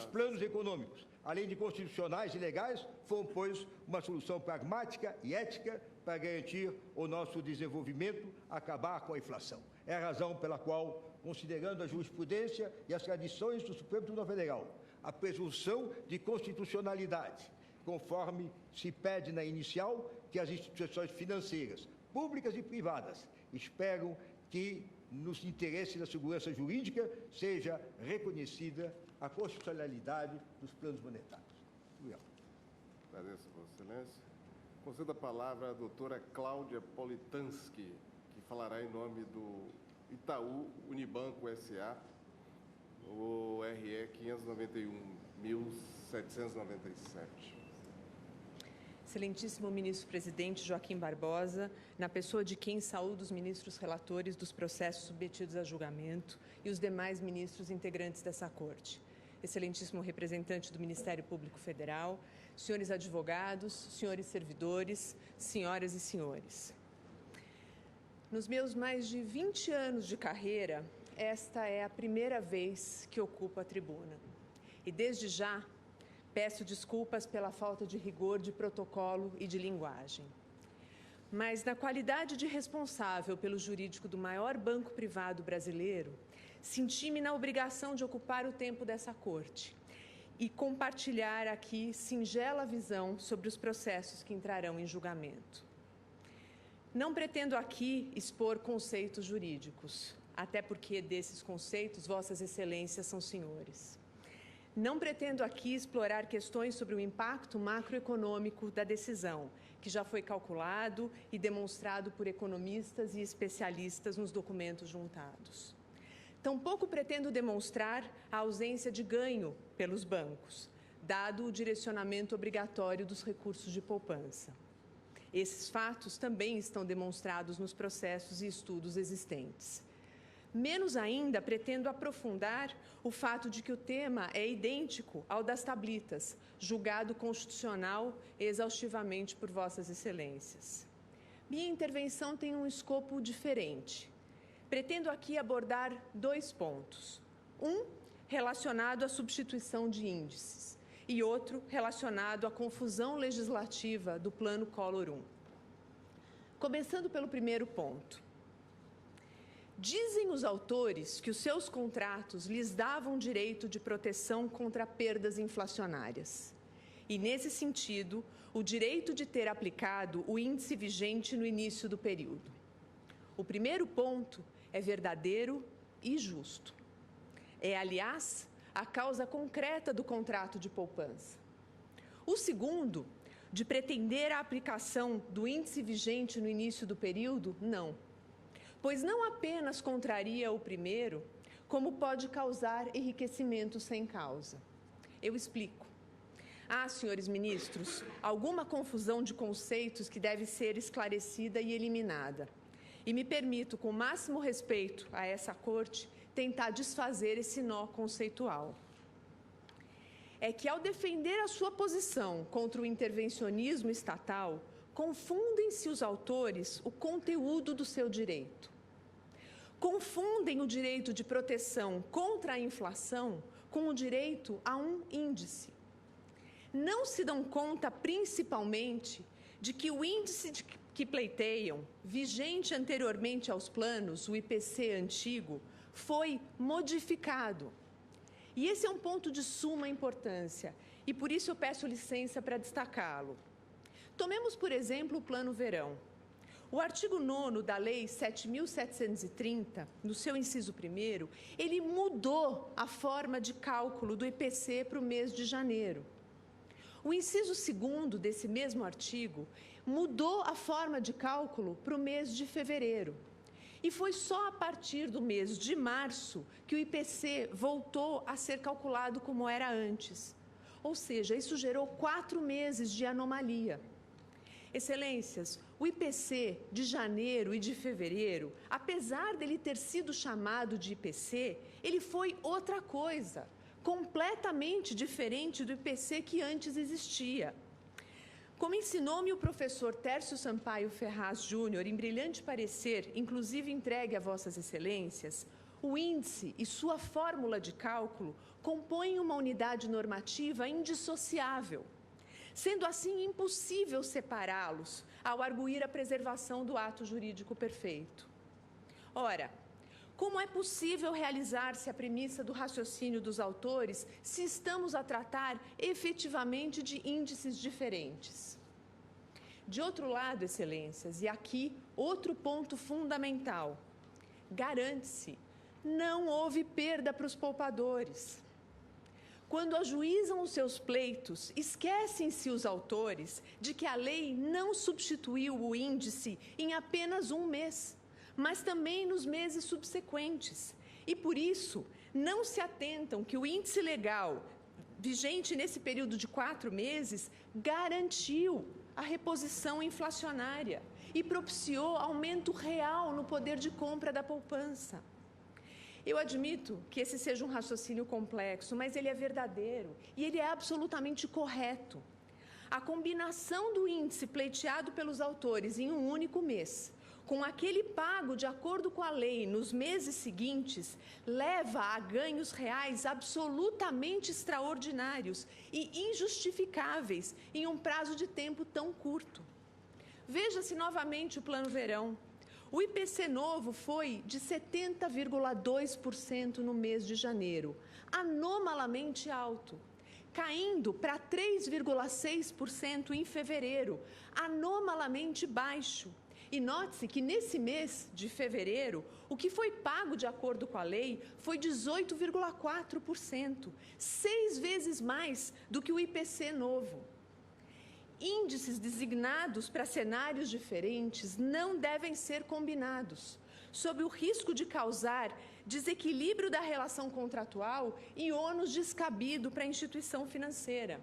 planos econômicos, além de constitucionais e legais, foram, pois, uma solução pragmática e ética para garantir o nosso desenvolvimento, acabar com a inflação. É a razão pela qual, considerando a jurisprudência e as tradições do Supremo Tribunal Federal, a presunção de constitucionalidade, conforme se pede na inicial, que as instituições financeiras, públicas e privadas, esperam que, nos interesses da segurança jurídica, seja reconhecida a constitucionalidade dos planos monetários. Obrigado. Agradeço, Vossa Excelência. Concedo a palavra à doutora Cláudia Politansky, que falará em nome do Itaú Unibanco S.A., o RE 591.797. Excelentíssimo ministro-presidente Joaquim Barbosa, na pessoa de quem saúdo os ministros relatores dos processos submetidos a julgamento e os demais ministros integrantes dessa corte. Excelentíssimo representante do Ministério Público Federal, senhores advogados, senhores servidores, senhoras e senhores. Nos meus mais de 20 anos de carreira, esta é a primeira vez que ocupo a tribuna. E desde já, peço desculpas pela falta de rigor de protocolo e de linguagem. Mas, na qualidade de responsável pelo jurídico do maior banco privado brasileiro, senti-me na obrigação de ocupar o tempo dessa corte e compartilhar aqui singela visão sobre os processos que entrarão em julgamento. Não pretendo aqui expor conceitos jurídicos, até porque desses conceitos Vossas Excelências são senhores. Não pretendo aqui explorar questões sobre o impacto macroeconômico da decisão, que já foi calculado e demonstrado por economistas e especialistas nos documentos juntados. Tampouco pretendo demonstrar a ausência de ganho pelos bancos, dado o direcionamento obrigatório dos recursos de poupança. Esses fatos também estão demonstrados nos processos e estudos existentes. Menos ainda pretendo aprofundar o fato de que o tema é idêntico ao das tablitas, julgado constitucional exaustivamente por Vossas Excelências. Minha intervenção tem um escopo diferente. Pretendo aqui abordar 2 pontos. Um, relacionado à substituição de índices, e outro, relacionado à confusão legislativa do Plano Collor I. Começando pelo primeiro ponto. Dizem os autores que os seus contratos lhes davam direito de proteção contra perdas inflacionárias. E, nesse sentido, o direito de ter aplicado o índice vigente no início do período. O primeiro ponto é verdadeiro e justo. É, aliás, a causa concreta do contrato de poupança. O segundo, de pretender a aplicação do índice vigente no início do período, não. Pois não apenas contraria o primeiro, como pode causar enriquecimento sem causa. Eu explico. Há, senhores ministros, alguma confusão de conceitos que deve ser esclarecida e eliminada. E me permito, com o máximo respeito a essa corte, tentar desfazer esse nó conceitual. É que, ao defender a sua posição contra o intervencionismo estatal, confundem-se os autores o conteúdo do seu direito. Confundem o direito de proteção contra a inflação com o direito a um índice. não se dão conta, principalmente, de que o índice que pleiteiam, vigente anteriormente aos planos, o IPC antigo, foi modificado. E esse é um ponto de suma importância, e por isso eu peço licença para destacá-lo. Tomemos, por exemplo, o Plano Verão. O artigo 9º da Lei 7.730, no seu inciso 1º, ele mudou a forma de cálculo do IPC para o mês de janeiro. O inciso 2º desse mesmo artigo mudou a forma de cálculo para o mês de fevereiro. E foi só a partir do mês de março que o IPC voltou a ser calculado como era antes. Ou seja, isso gerou 4 meses de anomalia. Excelências, o IPC de janeiro e de fevereiro, apesar dele ter sido chamado de IPC, ele foi outra coisa, completamente diferente do IPC que antes existia. Como ensinou-me o professor Tércio Sampaio Ferraz Júnior, em brilhante parecer, inclusive entregue a Vossas Excelências, o índice e sua fórmula de cálculo compõem uma unidade normativa indissociável, sendo assim impossível separá-los ao arguir a preservação do ato jurídico perfeito. Ora, como é possível realizar-se a premissa do raciocínio dos autores se estamos a tratar efetivamente de índices diferentes? De outro lado, Excelências, e aqui outro ponto fundamental, garante-se, não houve perda para os poupadores. Quando ajuizam os seus pleitos, esquecem-se os autores de que a lei não substituiu o índice em apenas um mês, mas também nos meses subsequentes. E, por isso, não se atentam que o índice legal vigente nesse período de 4 meses garantiu a reposição inflacionária e propiciou aumento real no poder de compra da poupança. Eu admito que esse seja um raciocínio complexo, mas ele é verdadeiro e ele é absolutamente correto. A combinação do índice pleiteado pelos autores em um único mês, com aquele pago de acordo com a lei nos meses seguintes, leva a ganhos reais absolutamente extraordinários e injustificáveis em um prazo de tempo tão curto. Veja-se novamente o Plano Verão. O IPC novo foi de 70,2% no mês de janeiro, anomalamente alto, caindo para 3,6% em fevereiro, anomalamente baixo. E note-se que nesse mês de fevereiro, o que foi pago de acordo com a lei foi 18,4%, 6 vezes mais do que o IPC novo. Índices designados para cenários diferentes não devem ser combinados, sob o risco de causar desequilíbrio da relação contratual e ônus descabido para a instituição financeira.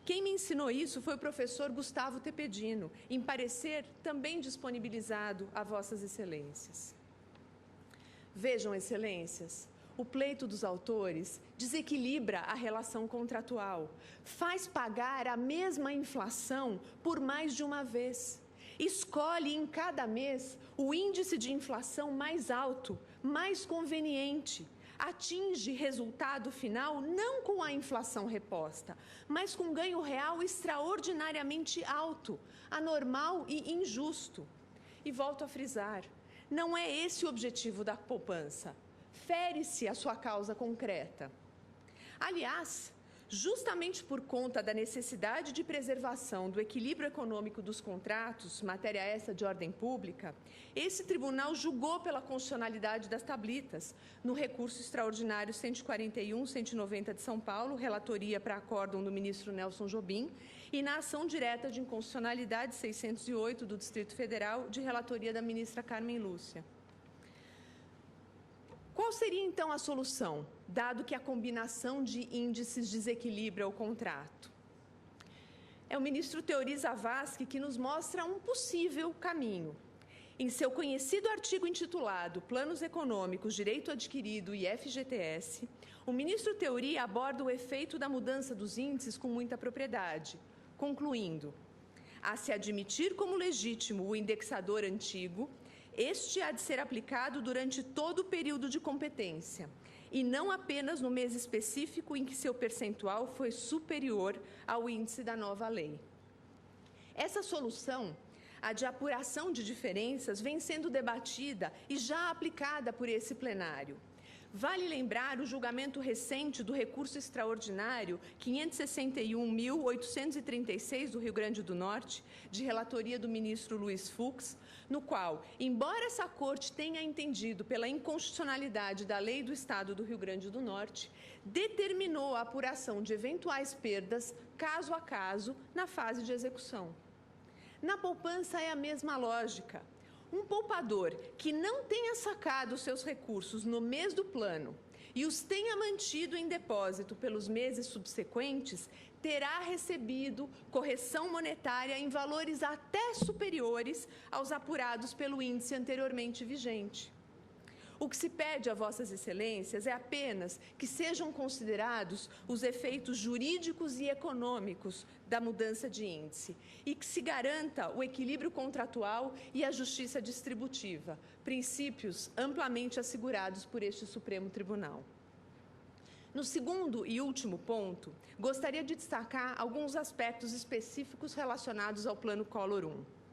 Quem me ensinou isso foi o professor Gustavo Tepedino, em parecer também disponibilizado a Vossas Excelências. Vejam, Excelências, o pleito dos autores desequilibra a relação contratual, faz pagar a mesma inflação por mais de uma vez, escolhe em cada mês o índice de inflação mais alto, mais conveniente, atinge resultado final não com a inflação reposta, mas com ganho real extraordinariamente alto, anormal e injusto. E volto a frisar, não é esse o objetivo da poupança. Fere-se a sua causa concreta. Aliás, justamente por conta da necessidade de preservação do equilíbrio econômico dos contratos, matéria essa de ordem pública, esse tribunal julgou pela constitucionalidade das tablitas, no recurso extraordinário 141-190 de São Paulo, relatoria para acórdão do ministro Nelson Jobim, e na ação direta de inconstitucionalidade 608 do Distrito Federal, de relatoria da ministra Carmen Lúcia. Qual seria, então, a solução, dado que a combinação de índices desequilibra o contrato? É o ministro Teori Zavascki que nos mostra um possível caminho. Em seu conhecido artigo intitulado Planos Econômicos, Direito Adquirido e FGTS, o ministro Teori aborda o efeito da mudança dos índices com muita propriedade, concluindo: a se admitir como legítimo o indexador antigo, Este há de ser aplicado durante todo o período de competência, e não apenas no mês específico em que seu percentual foi superior ao índice da nova lei. Essa solução, a de apuração de diferenças, vem sendo debatida e já aplicada por esse plenário. Vale lembrar o julgamento recente do recurso extraordinário 561.836 do Rio Grande do Norte, de relatoria do ministro Luiz Fux, no qual, embora essa Corte tenha entendido pela inconstitucionalidade da lei do Estado do Rio Grande do Norte, determinou a apuração de eventuais perdas, caso a caso, na fase de execução. Na poupança é a mesma lógica. Um poupador que não tenha sacado seus recursos no mês do plano e os tenha mantido em depósito pelos meses subsequentes, terá recebido correção monetária em valores até superiores aos apurados pelo índice anteriormente vigente. O que se pede a Vossas Excelências é apenas que sejam considerados os efeitos jurídicos e econômicos da mudança de índice e que se garanta o equilíbrio contratual e a justiça distributiva, princípios amplamente assegurados por este Supremo Tribunal. No segundo e último ponto, gostaria de destacar alguns aspectos específicos relacionados ao Plano Collor I.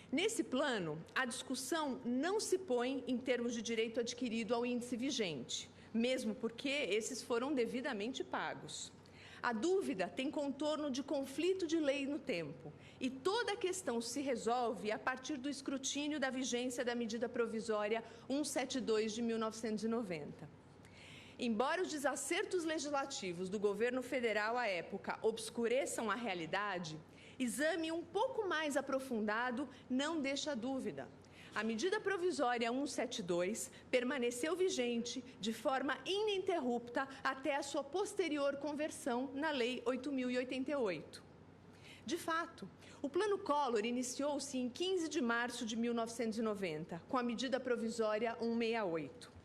Nesse plano, a discussão não se põe em termos de direito adquirido ao índice vigente, mesmo porque esses foram devidamente pagos. A dúvida tem contorno de conflito de lei no tempo, e toda a questão se resolve a partir do escrutínio da vigência da medida provisória 172 de 1990. Embora os desacertos legislativos do governo federal à época obscureçam a realidade, exame um pouco mais aprofundado não deixa dúvida. A medida provisória 172 permaneceu vigente de forma ininterrupta até a sua posterior conversão na Lei 8.088. De fato, o Plano Collor iniciou-se em 15 de março de 1990, com a medida provisória 168.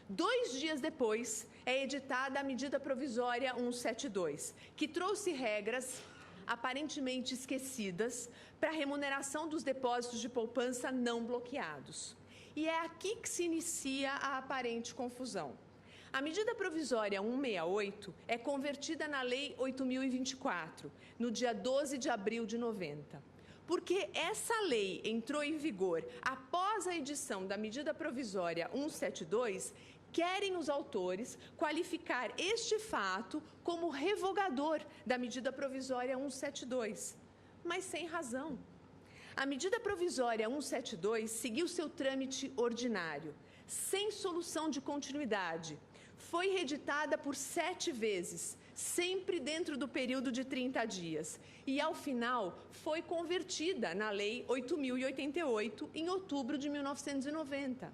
2 dias depois, é editada a medida provisória 172, que trouxe regras aparentemente esquecidas para a remuneração dos depósitos de poupança não bloqueados. E é aqui que se inicia a aparente confusão. A medida provisória 168 é convertida na Lei 8.024, no dia 12 de abril de 90. Porque essa lei entrou em vigor após a edição da medida provisória 172, querem os autores qualificar este fato como revogador da medida provisória 172, mas sem razão. A medida provisória 172 seguiu seu trâmite ordinário, sem solução de continuidade. Foi reeditada por 7 vezes, sempre dentro do período de 30 dias, e, ao final, foi convertida na Lei 8.088, em outubro de 1990.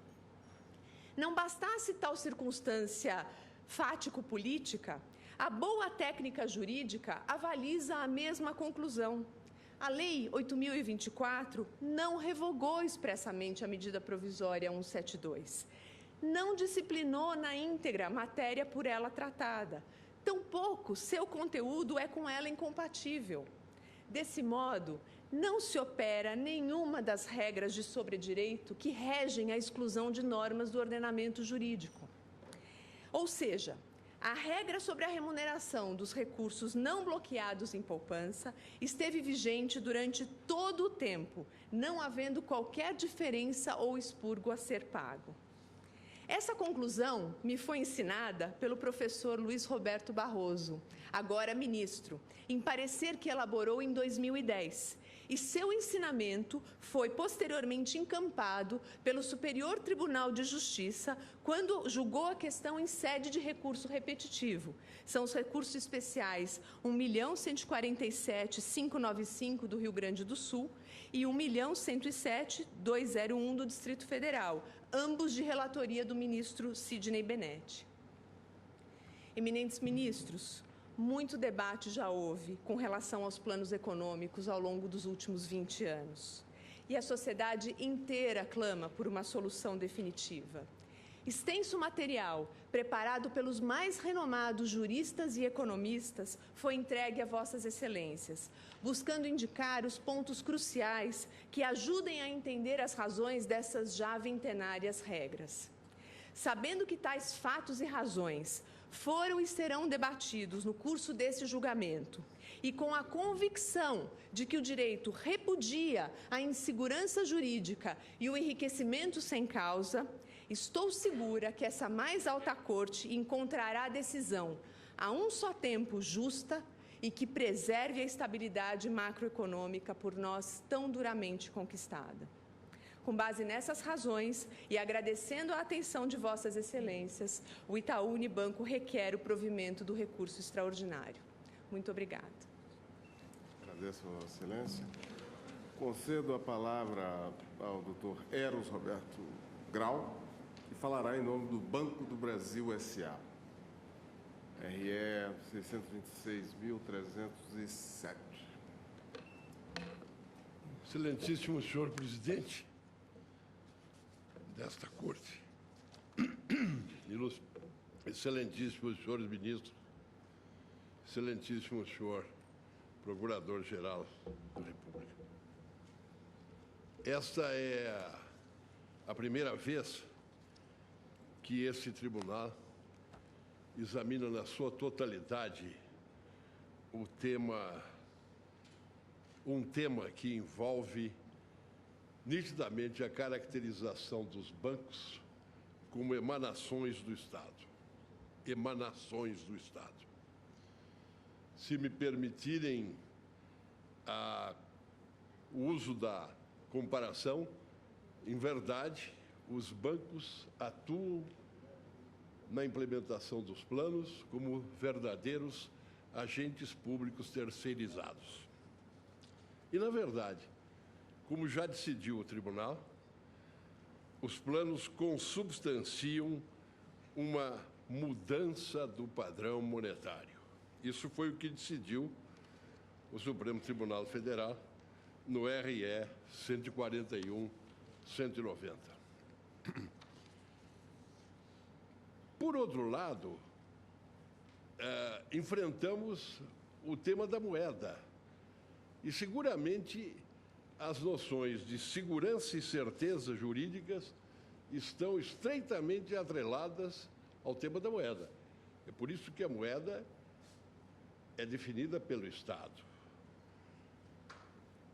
Não bastasse tal circunstância fático-política, a boa técnica jurídica avaliza a mesma conclusão. A Lei 8.024 não revogou expressamente a medida provisória 172. Não disciplinou na íntegra a matéria por ela tratada. Tampouco seu conteúdo é com ela incompatível. Desse modo, não se opera nenhuma das regras de sobredireito que regem a exclusão de normas do ordenamento jurídico. Ou seja, a regra sobre a remuneração dos recursos não bloqueados em poupança esteve vigente durante todo o tempo, não havendo qualquer diferença ou expurgo a ser pago. Essa conclusão me foi ensinada pelo professor Luiz Roberto Barroso, agora ministro, em parecer que elaborou em 2010, e seu ensinamento foi posteriormente encampado pelo Superior Tribunal de Justiça quando julgou a questão em sede de recurso repetitivo. São os recursos especiais 1.147.595 do Rio Grande do Sul e 1.107.201 do Distrito Federal, ambos de relatoria do ministro Sidney Benetti. Eminentes ministros, muito debate já houve com relação aos planos econômicos ao longo dos últimos 20 anos. E a sociedade inteira clama por uma solução definitiva. Extenso material, preparado pelos mais renomados juristas e economistas, foi entregue a Vossas Excelências, buscando indicar os pontos cruciais que ajudem a entender as razões dessas já vintenárias regras. Sabendo que tais fatos e razões foram e serão debatidos no curso desse julgamento, e com a convicção de que o direito repudia a insegurança jurídica e o enriquecimento sem causa, estou segura que essa mais alta corte encontrará a decisão, a um só tempo, justa e que preserve a estabilidade macroeconômica por nós tão duramente conquistada. Com base nessas razões e agradecendo a atenção de Vossas Excelências, o Itaú Unibanco requer o provimento do recurso extraordinário. Muito obrigada. Agradeço, Vossa Excelência. Concedo a palavra ao Dr. Eros Roberto Grau, que falará em nome do Banco do Brasil S.A. RE 626.307. Excelentíssimo senhor presidente desta corte, excelentíssimos senhores ministros, excelentíssimo senhor procurador-geral da República. Esta é a primeira vez que esse tribunal examina na sua totalidade um tema que envolve nitidamente a caracterização dos bancos como emanações do Estado. Emanações do Estado. Se me permitirem o uso da comparação, em verdade, os bancos atuam na implementação dos planos como verdadeiros agentes públicos terceirizados. E, na verdade, como já decidiu o tribunal, os planos consubstanciam uma mudança do padrão monetário. Isso foi o que decidiu o Supremo Tribunal Federal no RE 141/190. Por outro lado, enfrentamos o tema da moeda. E seguramente as noções de segurança e certeza jurídicas estão estreitamente atreladas ao tema da moeda. É por isso que a moeda é definida pelo Estado.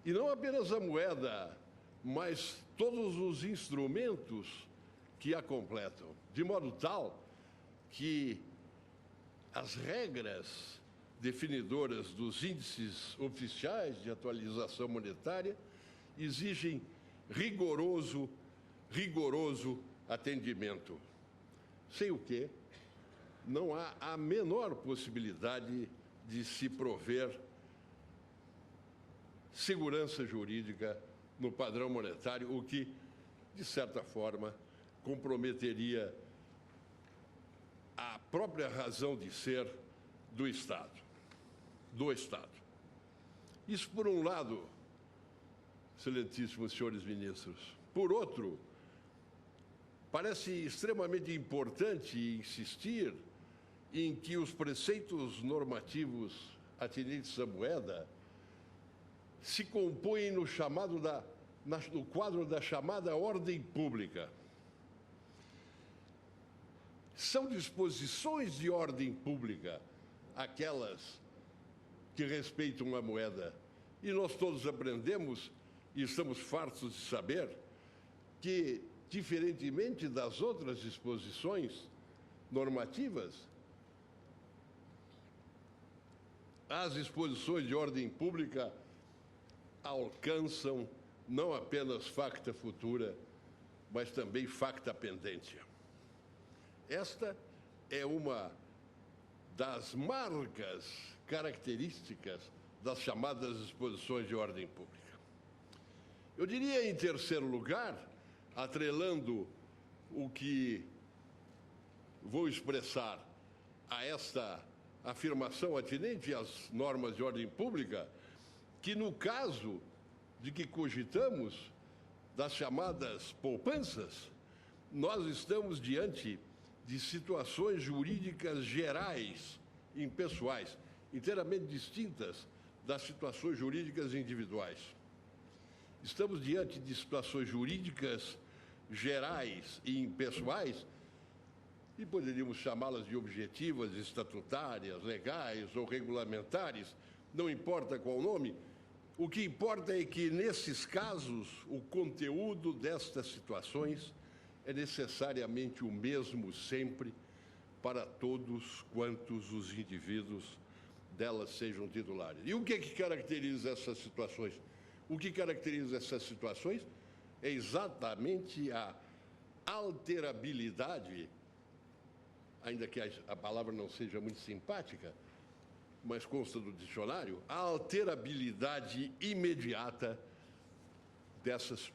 E não apenas a moeda, mas todos os instrumentos que a completam, de modo tal que as regras definidoras dos índices oficiais de atualização monetária exigem rigoroso atendimento, sem o que não há a menor possibilidade de se prover segurança jurídica no padrão monetário, o que, de certa forma, comprometeria a própria razão de ser do Estado. Isso, por um lado, excelentíssimos senhores ministros. Por outro, parece extremamente importante insistir em que os preceitos normativos atinentes à moeda se compõem no quadro da chamada ordem pública. São disposições de ordem pública aquelas que respeitam a moeda. E nós todos aprendemos, e estamos fartos de saber, que, diferentemente das outras disposições normativas, as disposições de ordem pública alcançam não apenas facta futura, mas também facta pendentia. Esta é uma das marcas características das chamadas disposições de ordem pública. Eu diria, em terceiro lugar, atrelando o que vou expressar a esta afirmação atinente às normas de ordem pública, que no caso de que cogitamos das chamadas poupanças, nós estamos diante de situações jurídicas gerais e impessoais, inteiramente distintas das situações jurídicas individuais. Estamos diante de situações jurídicas gerais e impessoais, e poderíamos chamá-las de objetivas, estatutárias, legais ou regulamentares, não importa qual nome. O que importa é que, nesses casos, o conteúdo destas situações é necessariamente o mesmo sempre para todos quantos os indivíduos delas sejam titulares. E o que é que caracteriza essas situações? O que caracteriza essas situações é exatamente a alterabilidade, ainda que a palavra não seja muito simpática, mas consta do dicionário, a alterabilidade imediata dessas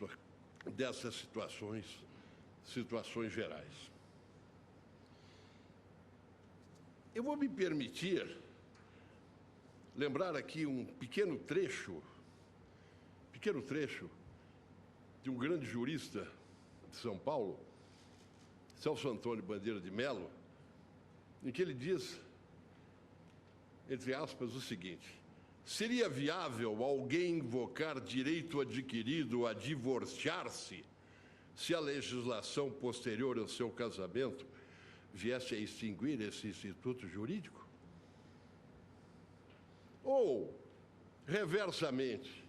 situações gerais. Eu vou me permitir lembrar aqui um pequeno trecho de um grande jurista de São Paulo, Celso Antônio Bandeira de Mello, em que ele diz, entre aspas, o seguinte: seria viável alguém invocar direito adquirido a divorciar-se se a legislação posterior ao seu casamento viesse a extinguir esse instituto jurídico? Ou, reversamente,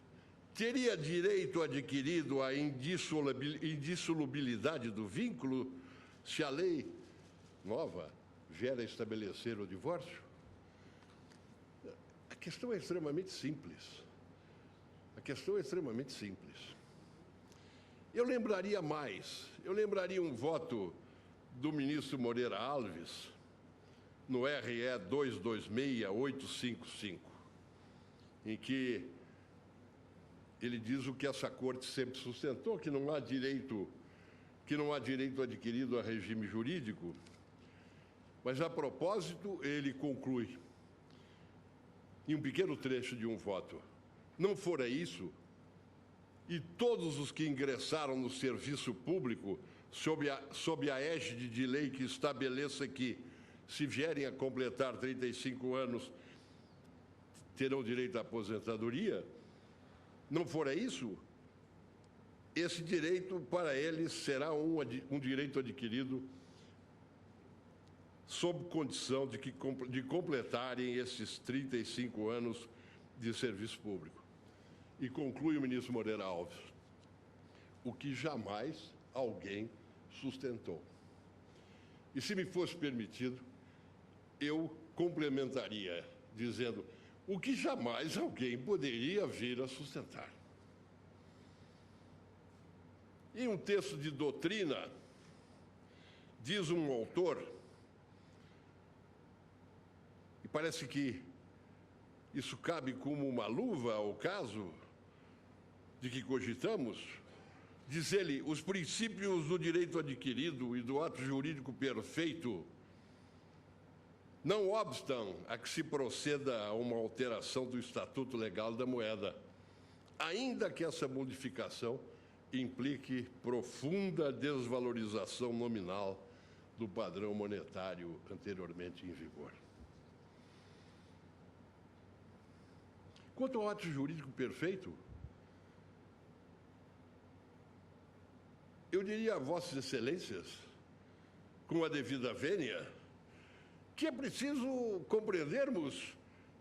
teria direito adquirido a indissolubilidade do vínculo se a lei nova vier a estabelecer o divórcio? A questão é extremamente simples. Eu lembraria um voto do ministro Moreira Alves no RE 226855, em que ele diz o que essa corte sempre sustentou, que não há direito adquirido a regime jurídico, mas, a propósito, ele conclui, em um pequeno trecho de um voto: não fora isso, e todos os que ingressaram no serviço público sob a égide de lei que estabeleça que, se vierem a completar 35 anos, terão direito à aposentadoria, não fora isso, esse direito para eles será um direito adquirido sob condição de completarem esses 35 anos de serviço público. E conclui o ministro Moreira Alves: o que jamais alguém sustentou. E, se me fosse permitido, eu complementaria dizendo: o que jamais alguém poderia vir a sustentar. Em um texto de doutrina, diz um autor, e parece que isso cabe como uma luva ao caso de que cogitamos, diz ele: os princípios do direito adquirido e do ato jurídico perfeito não obstam a que se proceda a uma alteração do Estatuto Legal da Moeda, ainda que essa modificação implique profunda desvalorização nominal do padrão monetário anteriormente em vigor. Quanto ao ato jurídico perfeito, eu diria a Vossas Excelências, com a devida vênia, que é preciso compreendermos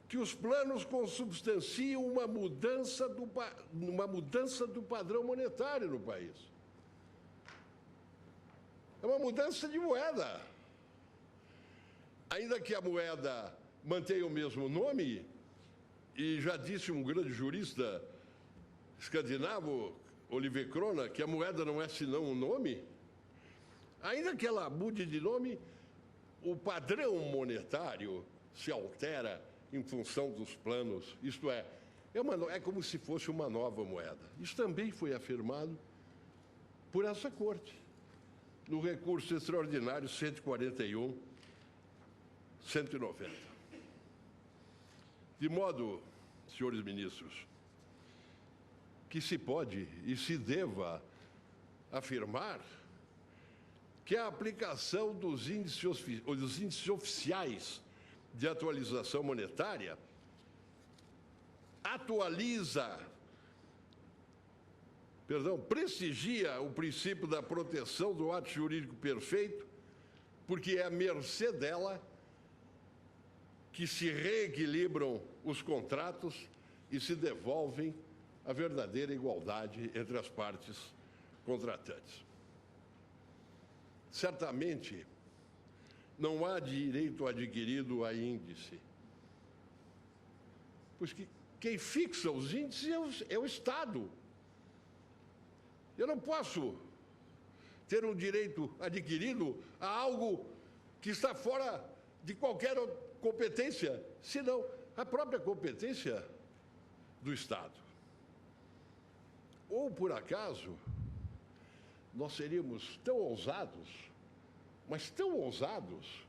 que os planos consubstanciam uma mudança do padrão monetário no país. É uma mudança de moeda. Ainda que a moeda mantenha o mesmo nome, e já disse um grande jurista escandinavo, Oliver Crona, que a moeda não é senão um nome, ainda que ela mude de nome, o padrão monetário se altera em função dos planos, isto é como se fosse uma nova moeda. Isso também foi afirmado por essa Corte, no recurso extraordinário 141/190. De modo, senhores ministros, que se pode e se deva afirmar que a aplicação dos índices oficiais de atualização monetária prestigia o princípio da proteção do ato jurídico perfeito, porque é à mercê dela que se reequilibram os contratos e se devolvem a verdadeira igualdade entre as partes contratantes. Certamente, não há direito adquirido a índice, pois quem fixa os índices é o Estado. Eu não posso ter um direito adquirido a algo que está fora de qualquer competência, senão a própria competência do Estado. Ou, por acaso, nós seríamos tão ousados, mas tão ousados,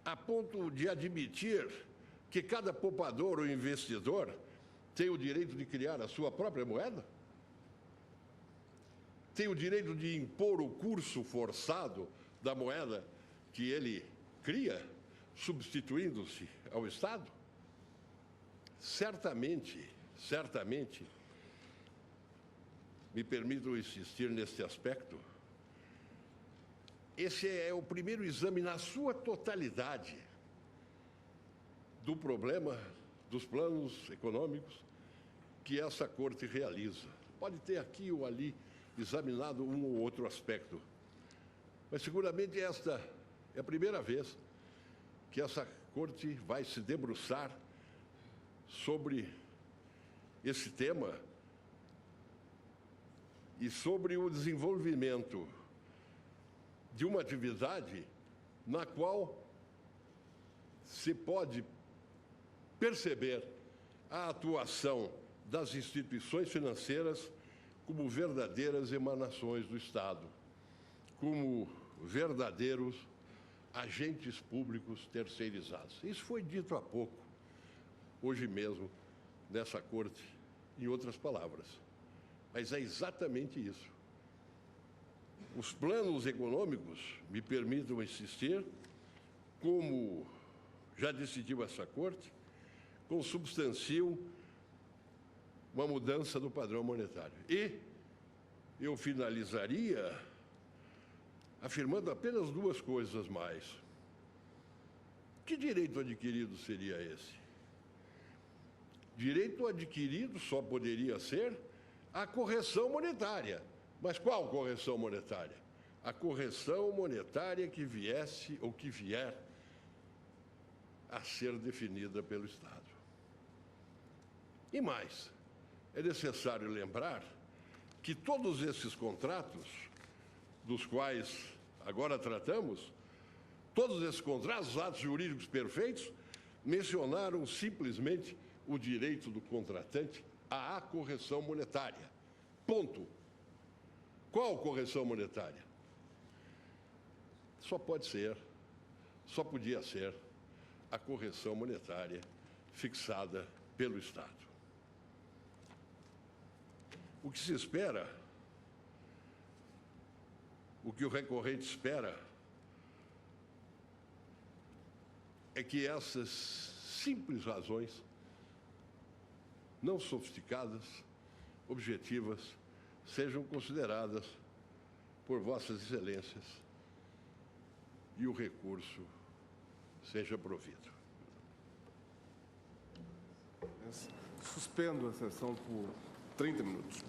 a ponto de admitir que cada poupador ou investidor tem o direito de criar a sua própria moeda? Tem o direito de impor o curso forçado da moeda que ele cria, substituindo-se ao Estado? Certamente, me permito insistir neste aspecto, esse é o primeiro exame na sua totalidade do problema dos planos econômicos que essa Corte realiza. Pode ter aqui ou ali examinado um ou outro aspecto, mas seguramente esta é a primeira vez que essa Corte vai se debruçar sobre esse tema e sobre o desenvolvimento de uma atividade na qual se pode perceber a atuação das instituições financeiras como verdadeiras emanações do Estado, como verdadeiros agentes públicos terceirizados. Isso foi dito há pouco, hoje mesmo, nessa Corte, em outras palavras. Mas é exatamente isso. Os planos econômicos, me permitam insistir, como já decidiu essa Corte, consubstanciam uma mudança do padrão monetário. E eu finalizaria afirmando apenas duas coisas mais. Que direito adquirido seria esse? Direito adquirido só poderia ser a correção monetária. Mas qual correção monetária? A correção monetária que viesse ou que vier a ser definida pelo Estado. E mais, é necessário lembrar que todos esses contratos, dos quais agora tratamos, todos esses contratos, atos jurídicos perfeitos, mencionaram simplesmente o direito do contratante à correção monetária. Ponto. Qual correção monetária? Só podia ser a correção monetária fixada pelo Estado. O que se espera, o que o recorrente espera, é que essas simples razões, não sofisticadas, objetivas, sejam consideradas por Vossas Excelências e o recurso seja provido. Suspendo a sessão por 30 minutos.